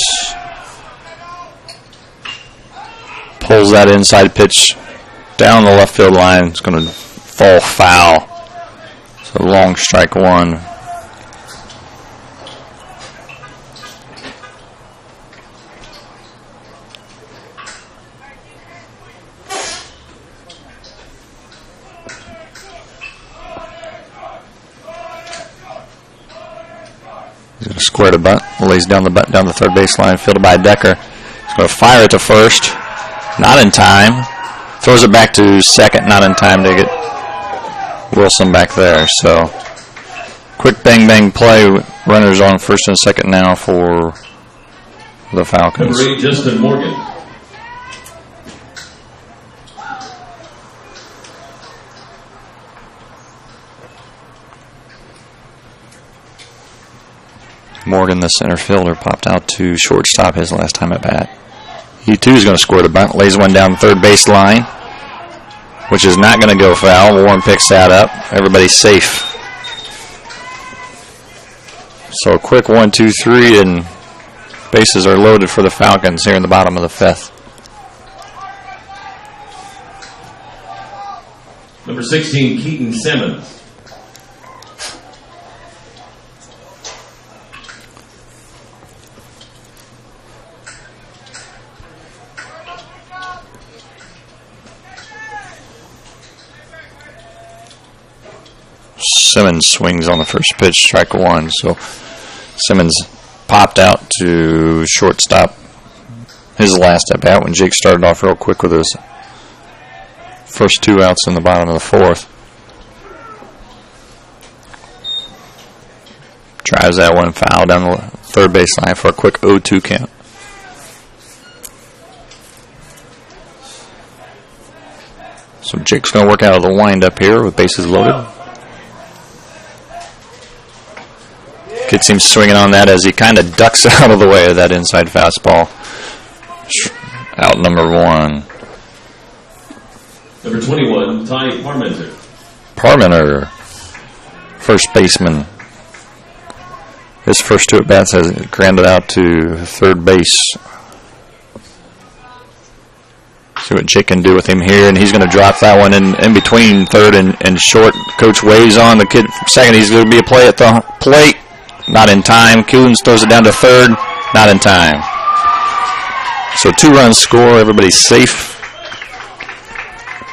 Pulls that inside pitch down the left field line. It's going to fall foul. So long strike 1. He's going to square the butt, lays down the butt down the third baseline, fielded by Decker. He's going to fire it to first, not in time. Throws it back to second, not in time to get Wilson back there. So Quick bang play. Runners on first and second now for the Falcons. Number 8, Justin Morgan. Morgan, the center fielder, popped out to shortstop his last time at bat. He too is going to score the bunt. Lays one down the third base line, which is not going to go foul. Warren picks that up. Everybody's safe. So a quick 1, 2, 3, and bases are loaded for the Falcons here in the bottom of the fifth. Number 16, Keaton Simmons. Simmons swings on the first pitch, strike one. So Simmons popped out to shortstop his last at bat when Jake started off real quick with his first 2 outs in the bottom of the fourth. Drives that one foul down the third base line for a quick 0-2 count. So Jake's going to work out of the windup here with bases loaded. Gets him swinging on that as he kind of ducks out of the way of that inside fastball. Out number 1. Number 21, Ty Parmenter. Parmenter, first baseman. His first 2 at-bats has grounded out to third base. See what Jake can do with him here, and he's going to drop that one in between third and short. Coach waves on the kid for second. He's going to be a play at the plate. Not in time. Coons throws it down to third. Not in time. So 2-run score. Everybody's safe.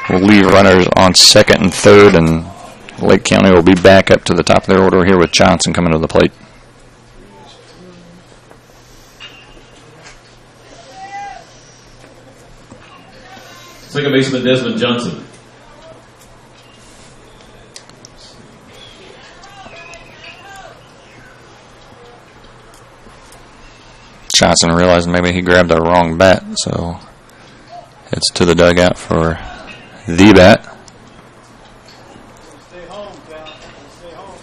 We'll leave runners on second and third, and Lake County will be back up to the top of their order here with Johnson coming to the plate. Second baseman Desmond Johnson. Johnson realized maybe he grabbed the wrong bat, so it's to the dugout for the bat. Stay home, Cal. Stay home.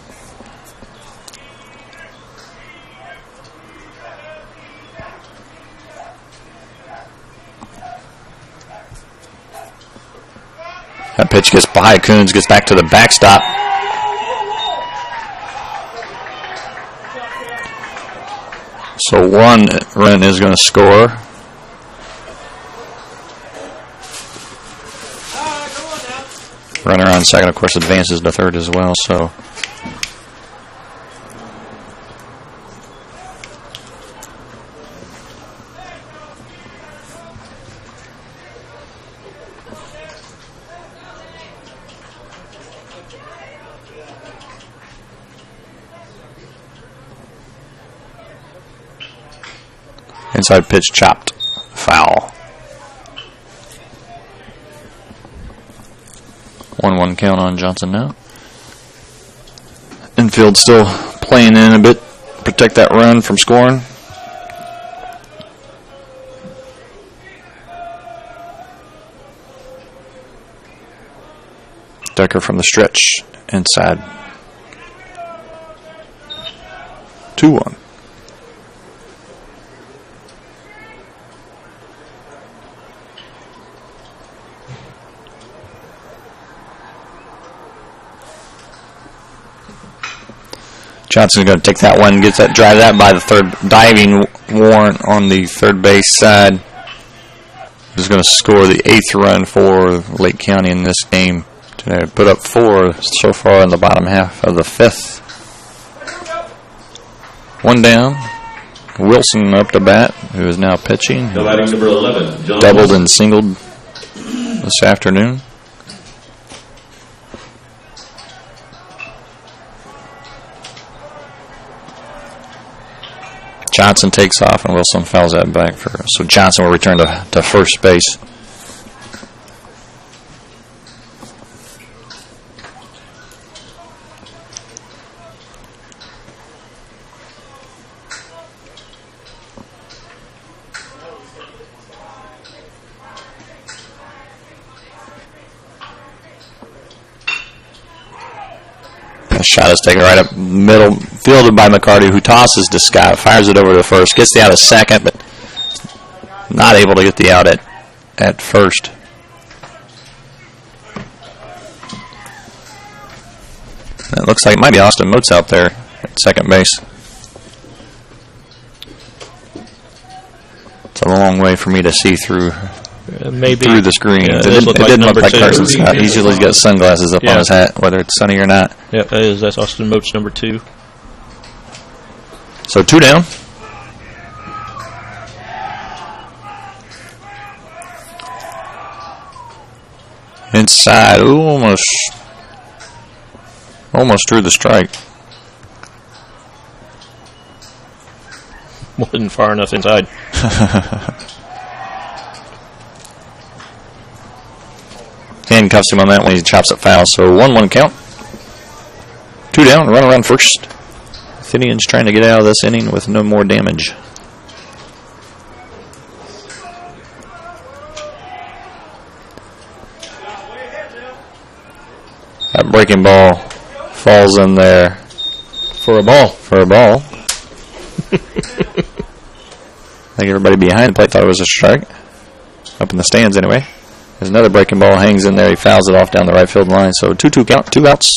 That pitch gets by. Coons gets back to the backstop. So 1 run is going to score. Runner on second, of course, advances to third as well. So inside pitch chopped, foul. 1-1 count on Johnson now. Infield still playing in a bit, protect that run from scoring. Decker from the stretch, inside. 2-1. Johnson's going to take that one, gets that, drive that by the third, diving Warren on the third base side. Is going to score the 8th run for Lake County in this game. To put up 4 so far in the bottom half of the 5th. 1 down. Wilson up to bat, who is now pitching. No batting number 11, John Doubled Wilson. and singled this afternoon. Johnson takes off and Wilson fouls that back for. So Johnson will return to first base. The shot is taken right up middle, fielded by McCarty, who tosses to Scott, fires it over to first, gets the out at second, but not able to get the out at first. It looks like it might be Austin Moats out there at second base. It's a long way for me to see through maybe through the screen. Yeah, it didn't look like two. Carson Scott. He usually got sunglasses up on his hat, whether it's sunny or not. Yep, that's Austin Moats, number 2. So 2 down. Inside. Ooh, almost threw the strike. Wasn't far enough inside. Handcuffs him on that one. He chops it foul. So 1-1 count. 2 down. Run around first. Athenians trying to get out of this inning with no more damage. That breaking ball falls in there For a ball. I think everybody behind the plate thought it was a strike. Up in the stands anyway. There's another breaking ball, hangs in there. He fouls it off down the right field line. So 2-2 count, 2 outs.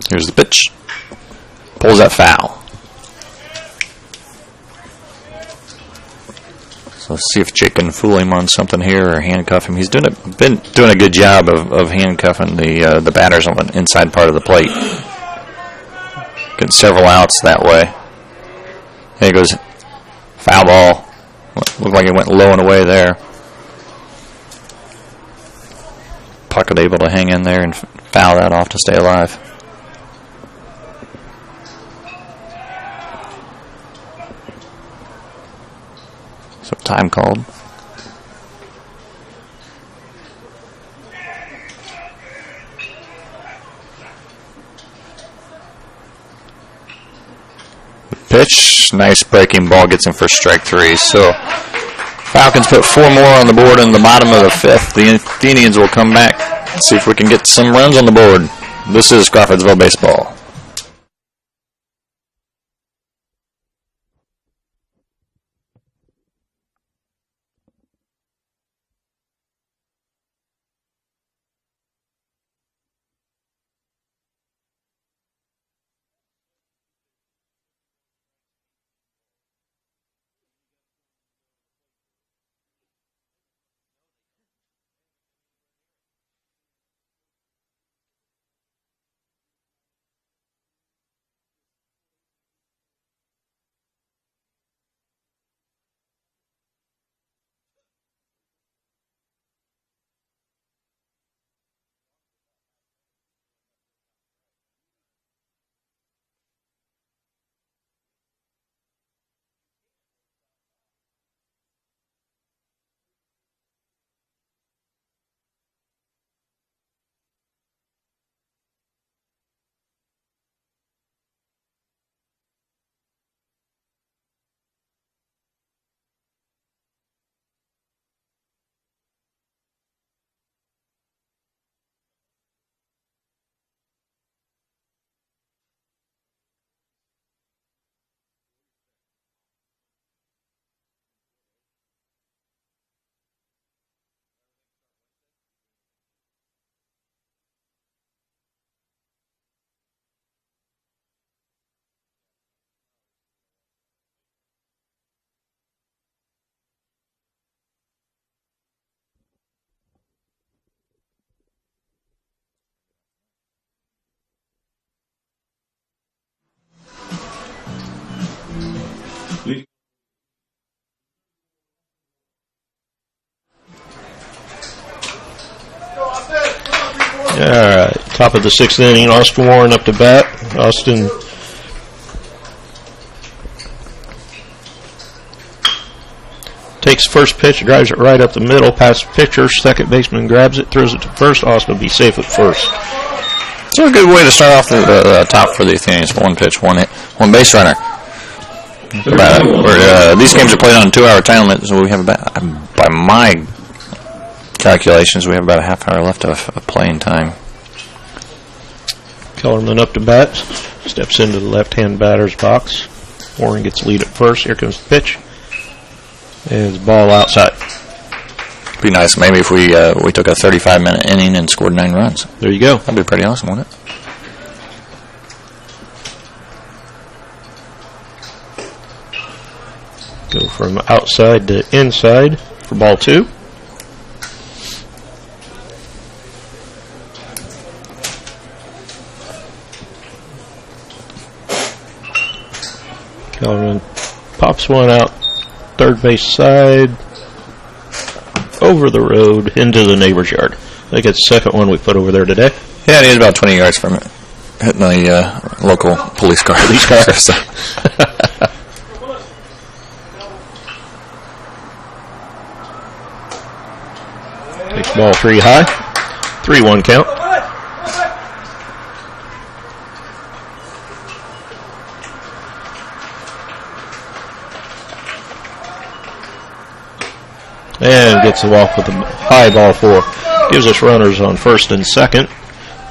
Here's the pitch. Pulls that foul. So let's see if Jake can fool him on something here or handcuff him. He's been doing a good job of handcuffing the batters on the inside part of the plate. Getting several outs that way. There he goes. Foul ball. Looked like it went low and away there. Puckett able to hang in there and foul that off to stay alive. So time called. Pitch, nice breaking ball, gets him for strike 3. So Falcons put 4 more on the board in the bottom of the 5th. The Athenians will come back and see if we can get some runs on the board. This is Crawfordsville baseball. All right, top of the 6th inning, Austin Warren up to bat. Austin takes first pitch, drives it right up the middle, past the pitcher, second baseman grabs it, throws it to first. Austin will be safe at first. So a good way to start off the top for the Athenians. 1 pitch, 1 hit, One base runner. These games are played on a 2-hour time limit, so we have about, by my calculations, we have about a half hour left of playing time. Kellerman up to bat. Steps into the left-hand batter's box. Warren gets lead at first. Here comes the pitch. And the ball outside. Be nice maybe if we took a 35-minute inning and scored 9 runs. There you go. That'd be pretty awesome, wouldn't it? Go from outside to inside for ball 2. Kellerman pops one out third base side over the road into the neighbor's yard. I think it's the second one we put over there today. Yeah, it is about 20 yards from it. Hitting the local police car. So. Takes ball 3 high. 3-1 count. And gets the walk with a high ball 4. Gives us runners on first and second.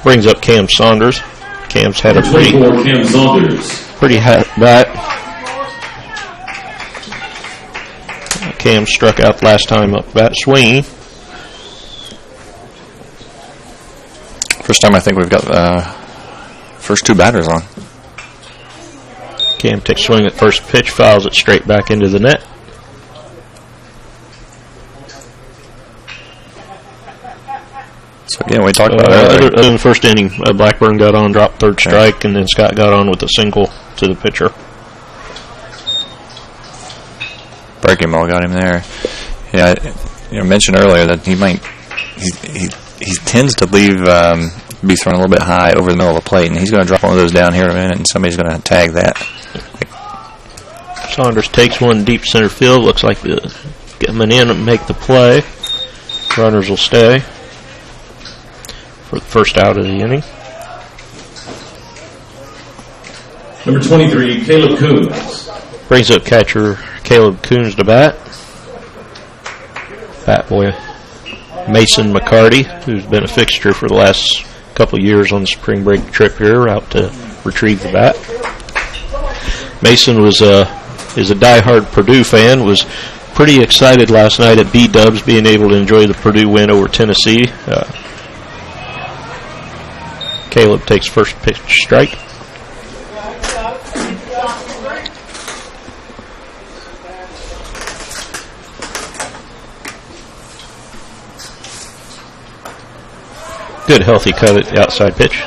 Brings up Cam Saunders. Cam's had a pretty hot bat. Cam struck out last time up bat swinging. First time I think we've got first 2 batters on. Cam takes swing at first pitch, fouls it straight back into the net. So again, we talked about earlier. In the first inning, Blackburn got on, dropped third strike, and then Scott got on with a single to the pitcher. Breaking ball got him there. Yeah, I mentioned earlier that he tends to be thrown a little bit high over the middle of the plate, and he's going to drop one of those down here in a minute, and somebody's going to tag that. Saunders takes one deep center field. Looks like coming in and make the play. Runners will stay for the first out of the inning. Number 23, Caleb Coons. Brings up catcher Caleb Coons to bat. Bat boy Mason McCarty, who's been a fixture for the last couple of years on the spring break trip here, out to retrieve the bat. Mason is a diehard Purdue fan, was pretty excited last night at B-Dubs being able to enjoy the Purdue win over Tennessee. Caleb takes first pitch strike. Good healthy cut at the outside pitch.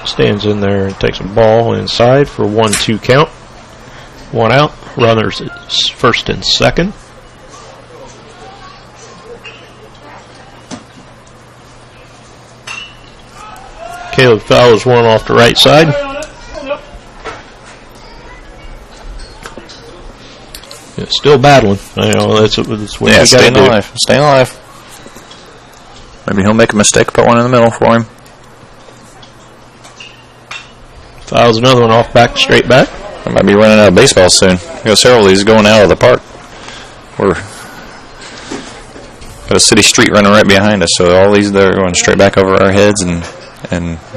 Stands in there and takes a ball inside for 1-2 count. 1 out. Runners at first and second. Caleb fouls one off the right side. Yeah, still battling. That's what we got to do. Staying alive. Maybe he'll make a mistake, put one in the middle for him. Fouls another one off back, straight back. I might be running out of baseball soon. We got several of these going out of the park. We're got a city street running right behind us, so all these they're going straight back over our heads and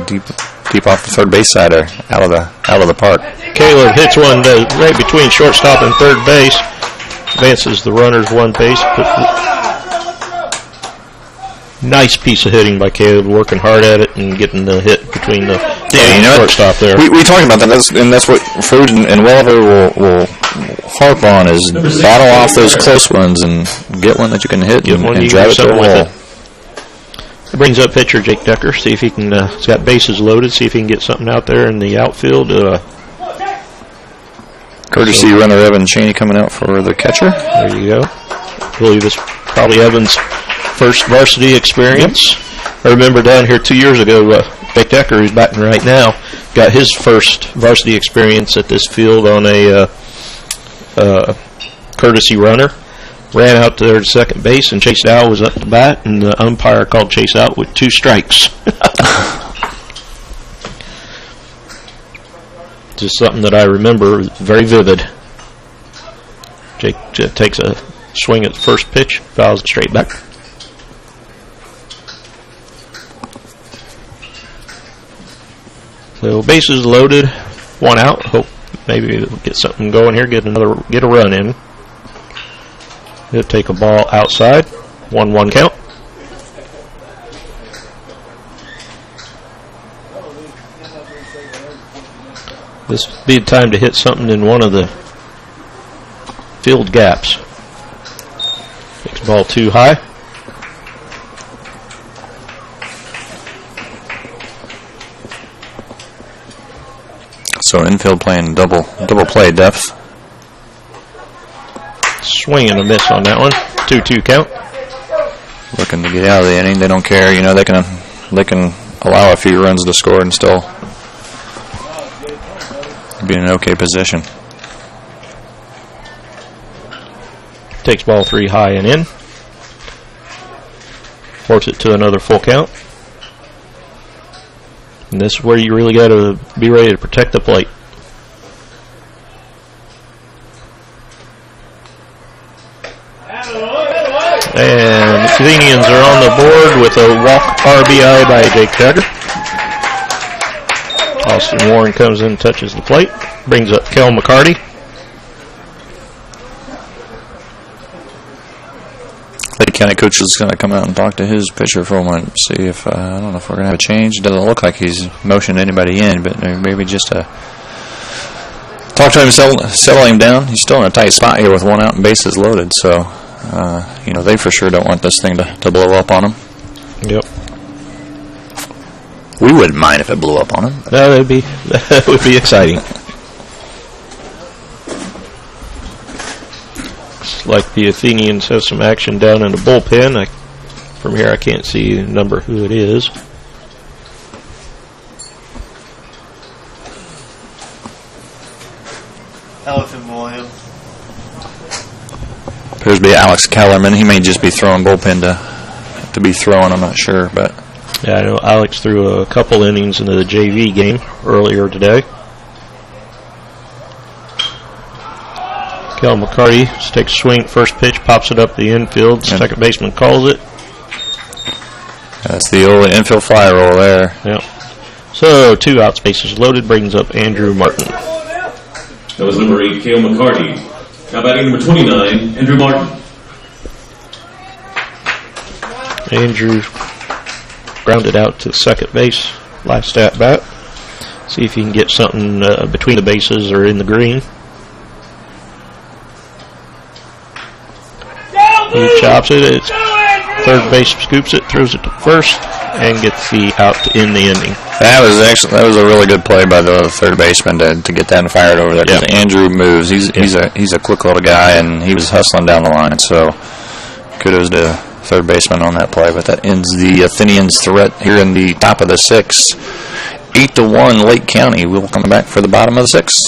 deep off the third base side or out of the park. Caleb hits one right between shortstop and third base. Advances the runners 1 base. Nice piece of hitting by Caleb, working hard at it and getting the hit between the shortstop there. We talked about that, and that's what Food and Welliver will harp on is battle off those close ones and get one that you can hit and drive it to the wall. It brings up pitcher Jake Decker. See if he can. He's got bases loaded. See if he can get something out there in the outfield. Courtesy runner Evan Cheney coming out for the catcher. There you go. I believe it's probably Evan's first varsity experience. Yep. I remember down here 2 years ago, Jake Decker, who's batting right now, got his first varsity experience at this field on a courtesy runner. Ran out there to second base, and Chase Dow was up to bat, and the umpire called Chase out with 2 strikes. Just something that I remember very vivid. Jake takes a swing at the first pitch, fouls it straight back. So bases loaded, 1 out. Hope maybe we'll get something going here, get a run in. He'll take a ball outside, 1-1 count. This would be the time to hit something in one of the field gaps. Takes the ball too high. So infield playing double play depth. Swing and a miss on that one. 2-2 count. Looking to get out of the inning. They don't care. You know, they can allow a few runs to score and still be in an okay position. Takes ball 3 high and in. Force it to another full count. And this is where you really got to be ready to protect the plate. And the Athenians are on the board with a walk RBI by Jake Jagger. Austin Warren comes in and touches the plate. Brings up Kel McCarty. Lake County coach is going to come out and talk to his pitcher for a moment. See if, I don't know if we're going to have a change. Doesn't look like he's motioned anybody in, but maybe just talk to him, settle him down. He's still in a tight spot here with 1 out and bases loaded, so you know, they for sure don't want this thing to blow up on them. Yep. We wouldn't mind if it blew up on them. That would be exciting. Looks like the Athenians have some action down in the bullpen. From here I can't see the number who it is. Elephant Williams. Appears to be Alex Kellerman. He may just be throwing bullpen to be throwing. I'm not sure, but yeah, I know Alex threw a couple innings into the JV game earlier today. Kel McCarty takes a swing, first pitch, pops it up the infield. Second baseman calls it. That's the old infield fly roll there. Yep. So 2 outs, bases loaded, brings up Andrew Martin. That was number 8, Cale McCarty. Now batting number 29, Andrew Martin. Andrew grounded out to second base last at bat. See if he can get something between the bases or in the green. He chops it. It's third base scoops it, throws it to first, and gets the out to end the inning. That was a really good play by the third baseman to get that fired over there. Because Andrew moves. He's a quick little guy, and he was hustling down the line. So kudos to third baseman on that play. But that ends the Athenians' threat here in the top of the 6. 8-1 Lake County. We'll come back for the bottom of the 6.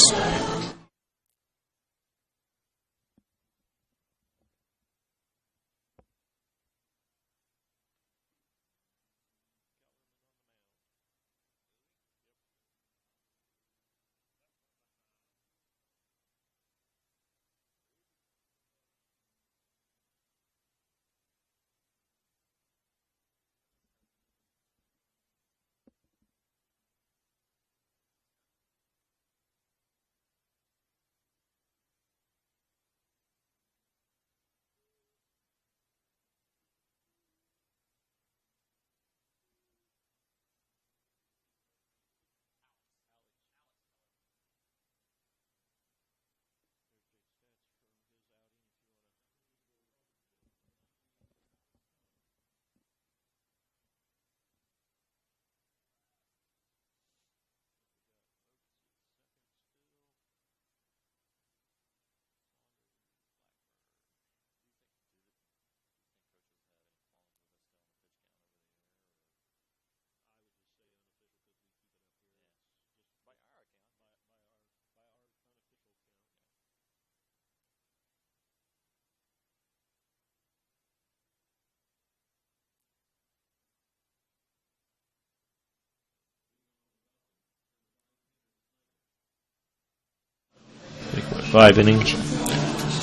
5 innings.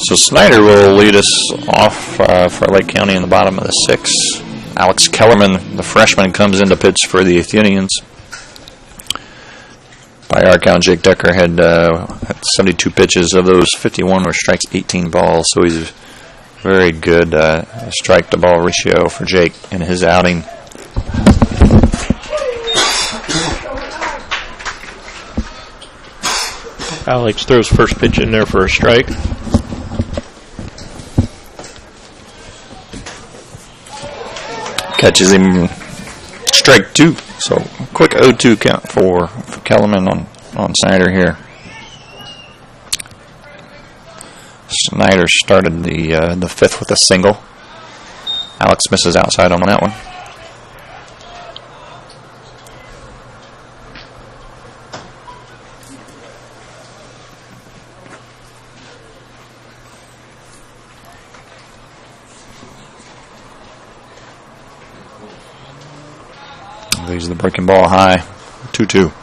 So Snyder will lead us off for Lake County in the bottom of the 6th. Alex Kellerman, the freshman, comes into pitch for the Athenians. By our count, Jake Decker had 72 pitches. Of those, 51 were strikes, 18 balls. So he's very good strike-to-ball ratio for Jake in his outing. Alex throws first pitch in there for a strike. Catches him strike 2. So quick 0-2 count for Kellerman on Snyder here. Snyder started the 5th with a single. Alex misses outside on that one. Leaves the breaking ball high. 2-2.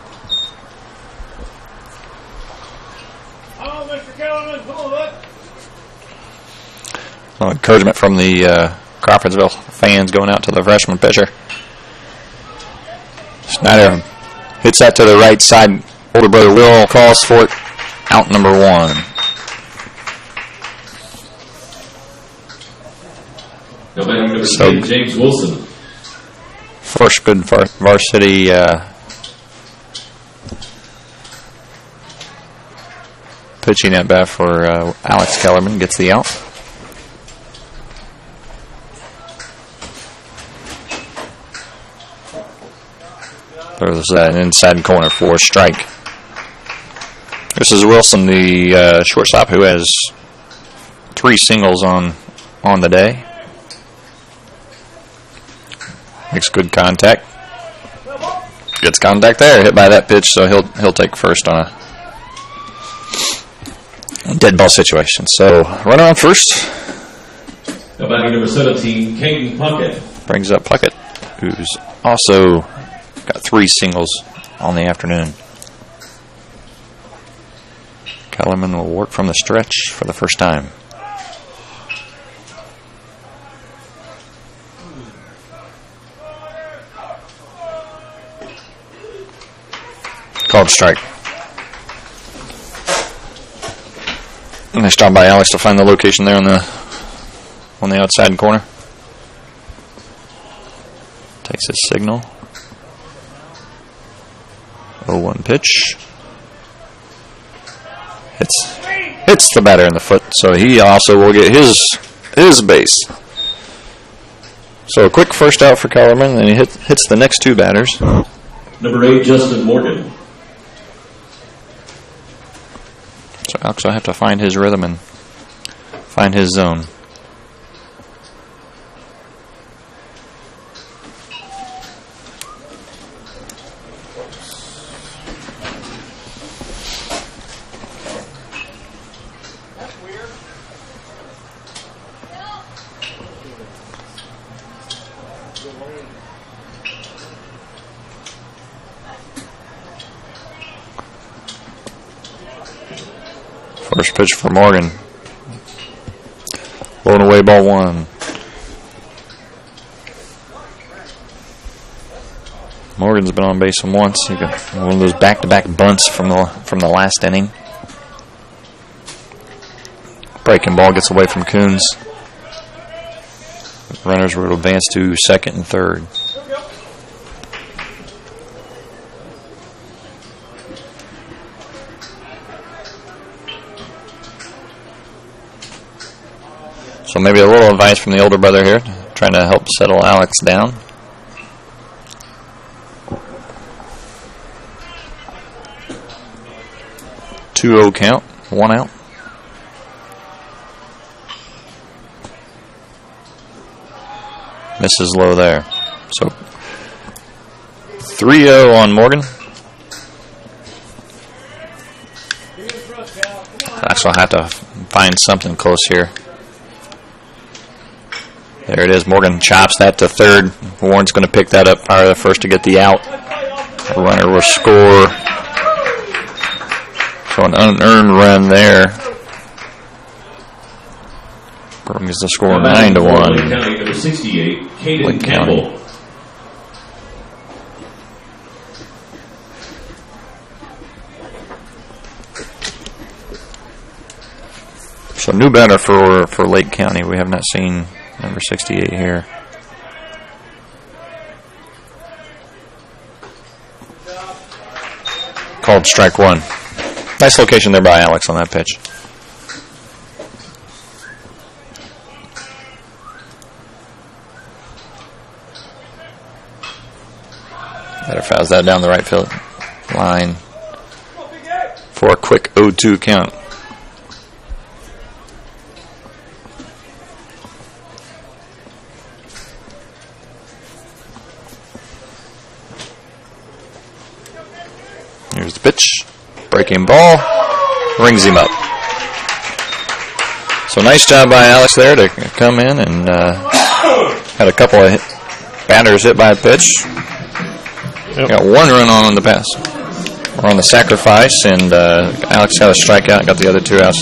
Oh, Mr. Kellerman, come on, look. Well, encouragement from the Crawfordsville fans going out to the freshman pitcher. Snyder hits that to the right side. Older brother Will calls for it. Out number 1. Now batting number 10, James Wilson. First good varsity pitching at bat for Alex Kellerman. Gets the out. There's an inside corner for a strike. This is Wilson, the shortstop, who has 3 singles on the day. Makes good contact. Gets contact there. Hit by that pitch, so he'll take first on a dead ball situation. So runner on first. Now batting number 17, Caden Puckett. Brings up Puckett, who's also got 3 singles on the afternoon. Kellerman will work from the stretch for the first time. Called strike. Nice job by Alex to find the location there on the outside corner. Takes his signal. 0-1 pitch. Hits the batter in the foot, so he also will get his base. So a quick first out for Kellerman, and he hits the next 2 batters. Number 8, Justin Morgan. So Alex will have to find his rhythm and find his zone. First pitch for Morgan. Blown away, ball 1. Morgan's been on base once. He got one of those back-to-back bunts from the last inning. Breaking ball gets away from Coons. Runners will advance to second and third. So maybe a little advice from the older brother here, trying to help settle Alex down. Two-0 count, 1 out. Misses low there. So 3-0 on Morgan. Alex will have to find something close here. There it is. Morgan chops that to third. Warren's going to pick that up, fire the first to get the out. The runner will score So an unearned run there brings the score 9-1. Lake County, number 68, Caden Lake County. Campbell. So new batter for Lake County. We have not seen number 68 here. Called strike one. Nice location there by Alex on that pitch. Better fouls that down the right field line for a quick 0-2 count. Here's the pitch. Breaking ball. Rings him up. So nice job by Alex there to come in and had a couple of batters hit by a pitch. Yep. Got one run on the pass. Or on the sacrifice, and Alex got a strikeout, got the other two outs,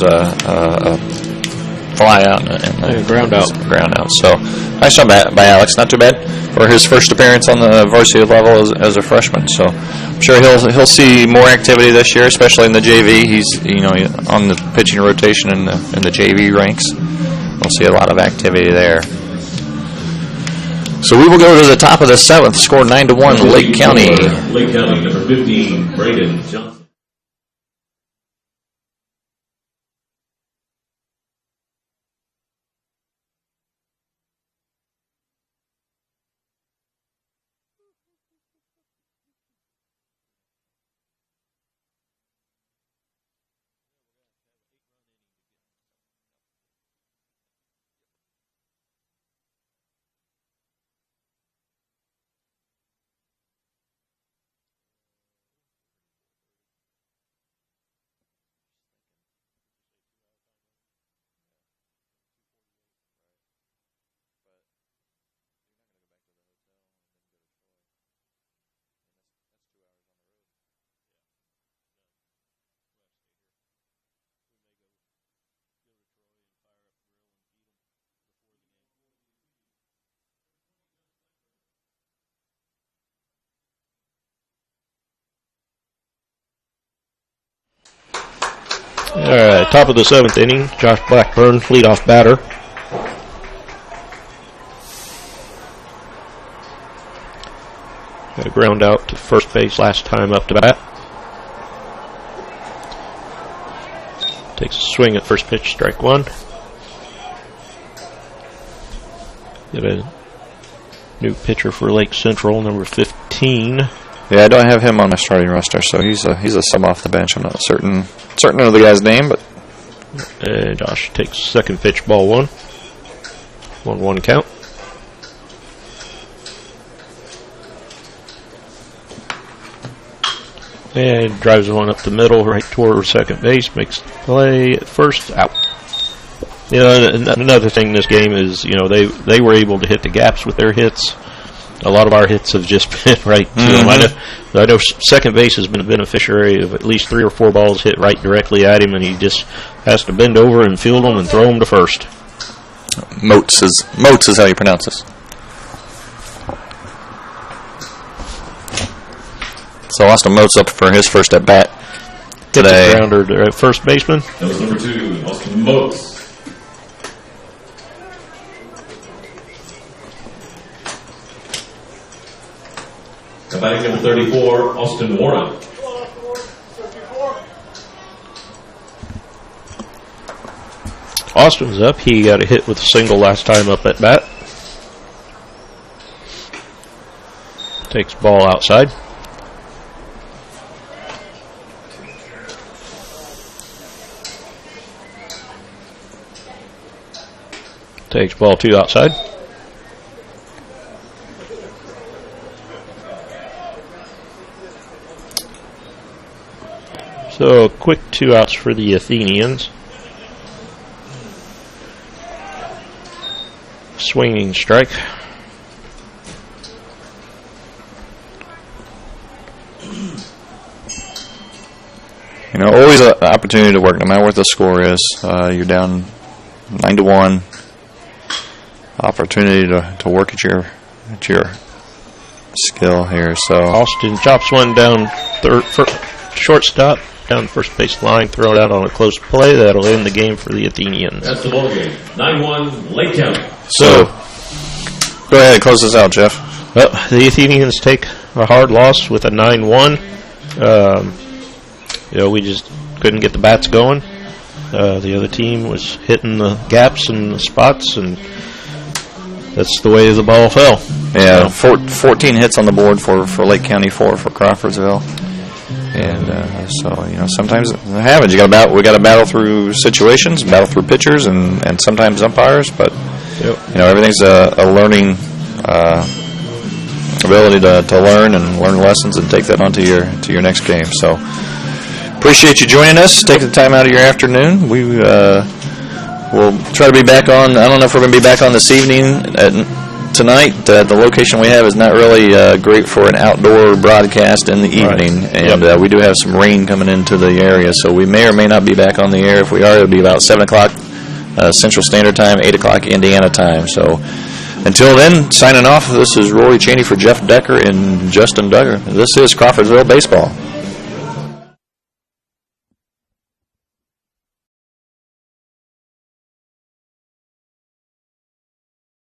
fly out and ground out. Ground out. So nice job by Alex. Not too bad for his first appearance on the varsity level as a freshman. So I'm sure he'll see more activity this year, especially in the JV. He's on the pitching rotation in the JV ranks. We'll see a lot of activity there. So we will go to the top of the seventh. Score 9-1. Lake County. Lake County, number 15, Braden Johnson. All right, top of the seventh inning, Josh Blackburn, leadoff batter. Got a ground out to first base last time up to bat. Takes a swing at first pitch, strike one. Got a new pitcher for Lake Central, number 15. Yeah, I don't have him on my starting roster, so he's a sub off the bench. I'm not certain of the guy's name, but Josh takes second pitch, ball one. 1-1 count. And drives one up the middle, right toward second base, makes the play at first, out. Another thing in this game is, they were able to hit the gaps with their hits. A lot of our hits have just been right to him. I know second base has been a beneficiary of at least 3 or 4 balls hit right directly at him, and he just has to bend over and field them and throw them to first. Moats is how you pronounce this. So Austin Moats up for his first at bat today. Grounder to first baseman. That was number 2, Austin Moats. Batting number 34, Austin Warren. Austin's up. He got a hit with a single last time up at bat. Takes ball outside. Takes ball 2 outside. So, quick 2 outs for the Athenians. Swinging strike. always an opportunity to work, no matter what the score is. You're down 9-1. Opportunity to work at your skill here. So Austin chops one down shortstop, down first base line, throw it out on a close play. That'll end the game for the Athenians. That's the ball game. 9-1, Lake County. So go ahead, close this out, Jeff. Well, the Athenians take a hard loss with a 9-1. We just couldn't get the bats going. The other team was hitting the gaps and the spots, and that's the way the ball fell. Yeah, 14 hits on the board for Lake County, 4 for Crawfordsville. And sometimes it happens. We got to battle through situations, battle through pitchers, and sometimes umpires. But everything's a learning ability to learn and learn lessons and take that on to your next game. So appreciate you joining us. Take the time out of your afternoon. We'll try to be back on. I don't know if we're going to be back on this evening. Tonight, the location we have is not really great for an outdoor broadcast in the evening, and we do have some rain coming into the area, so we may or may not be back on the air. If we are, it'll be about 7 o'clock Central Standard Time, 8 o'clock Indiana time. So until then, signing off, this is Rory Cheney for Jeff Decker and Justin Duggar. This is Crawfordsville Baseball.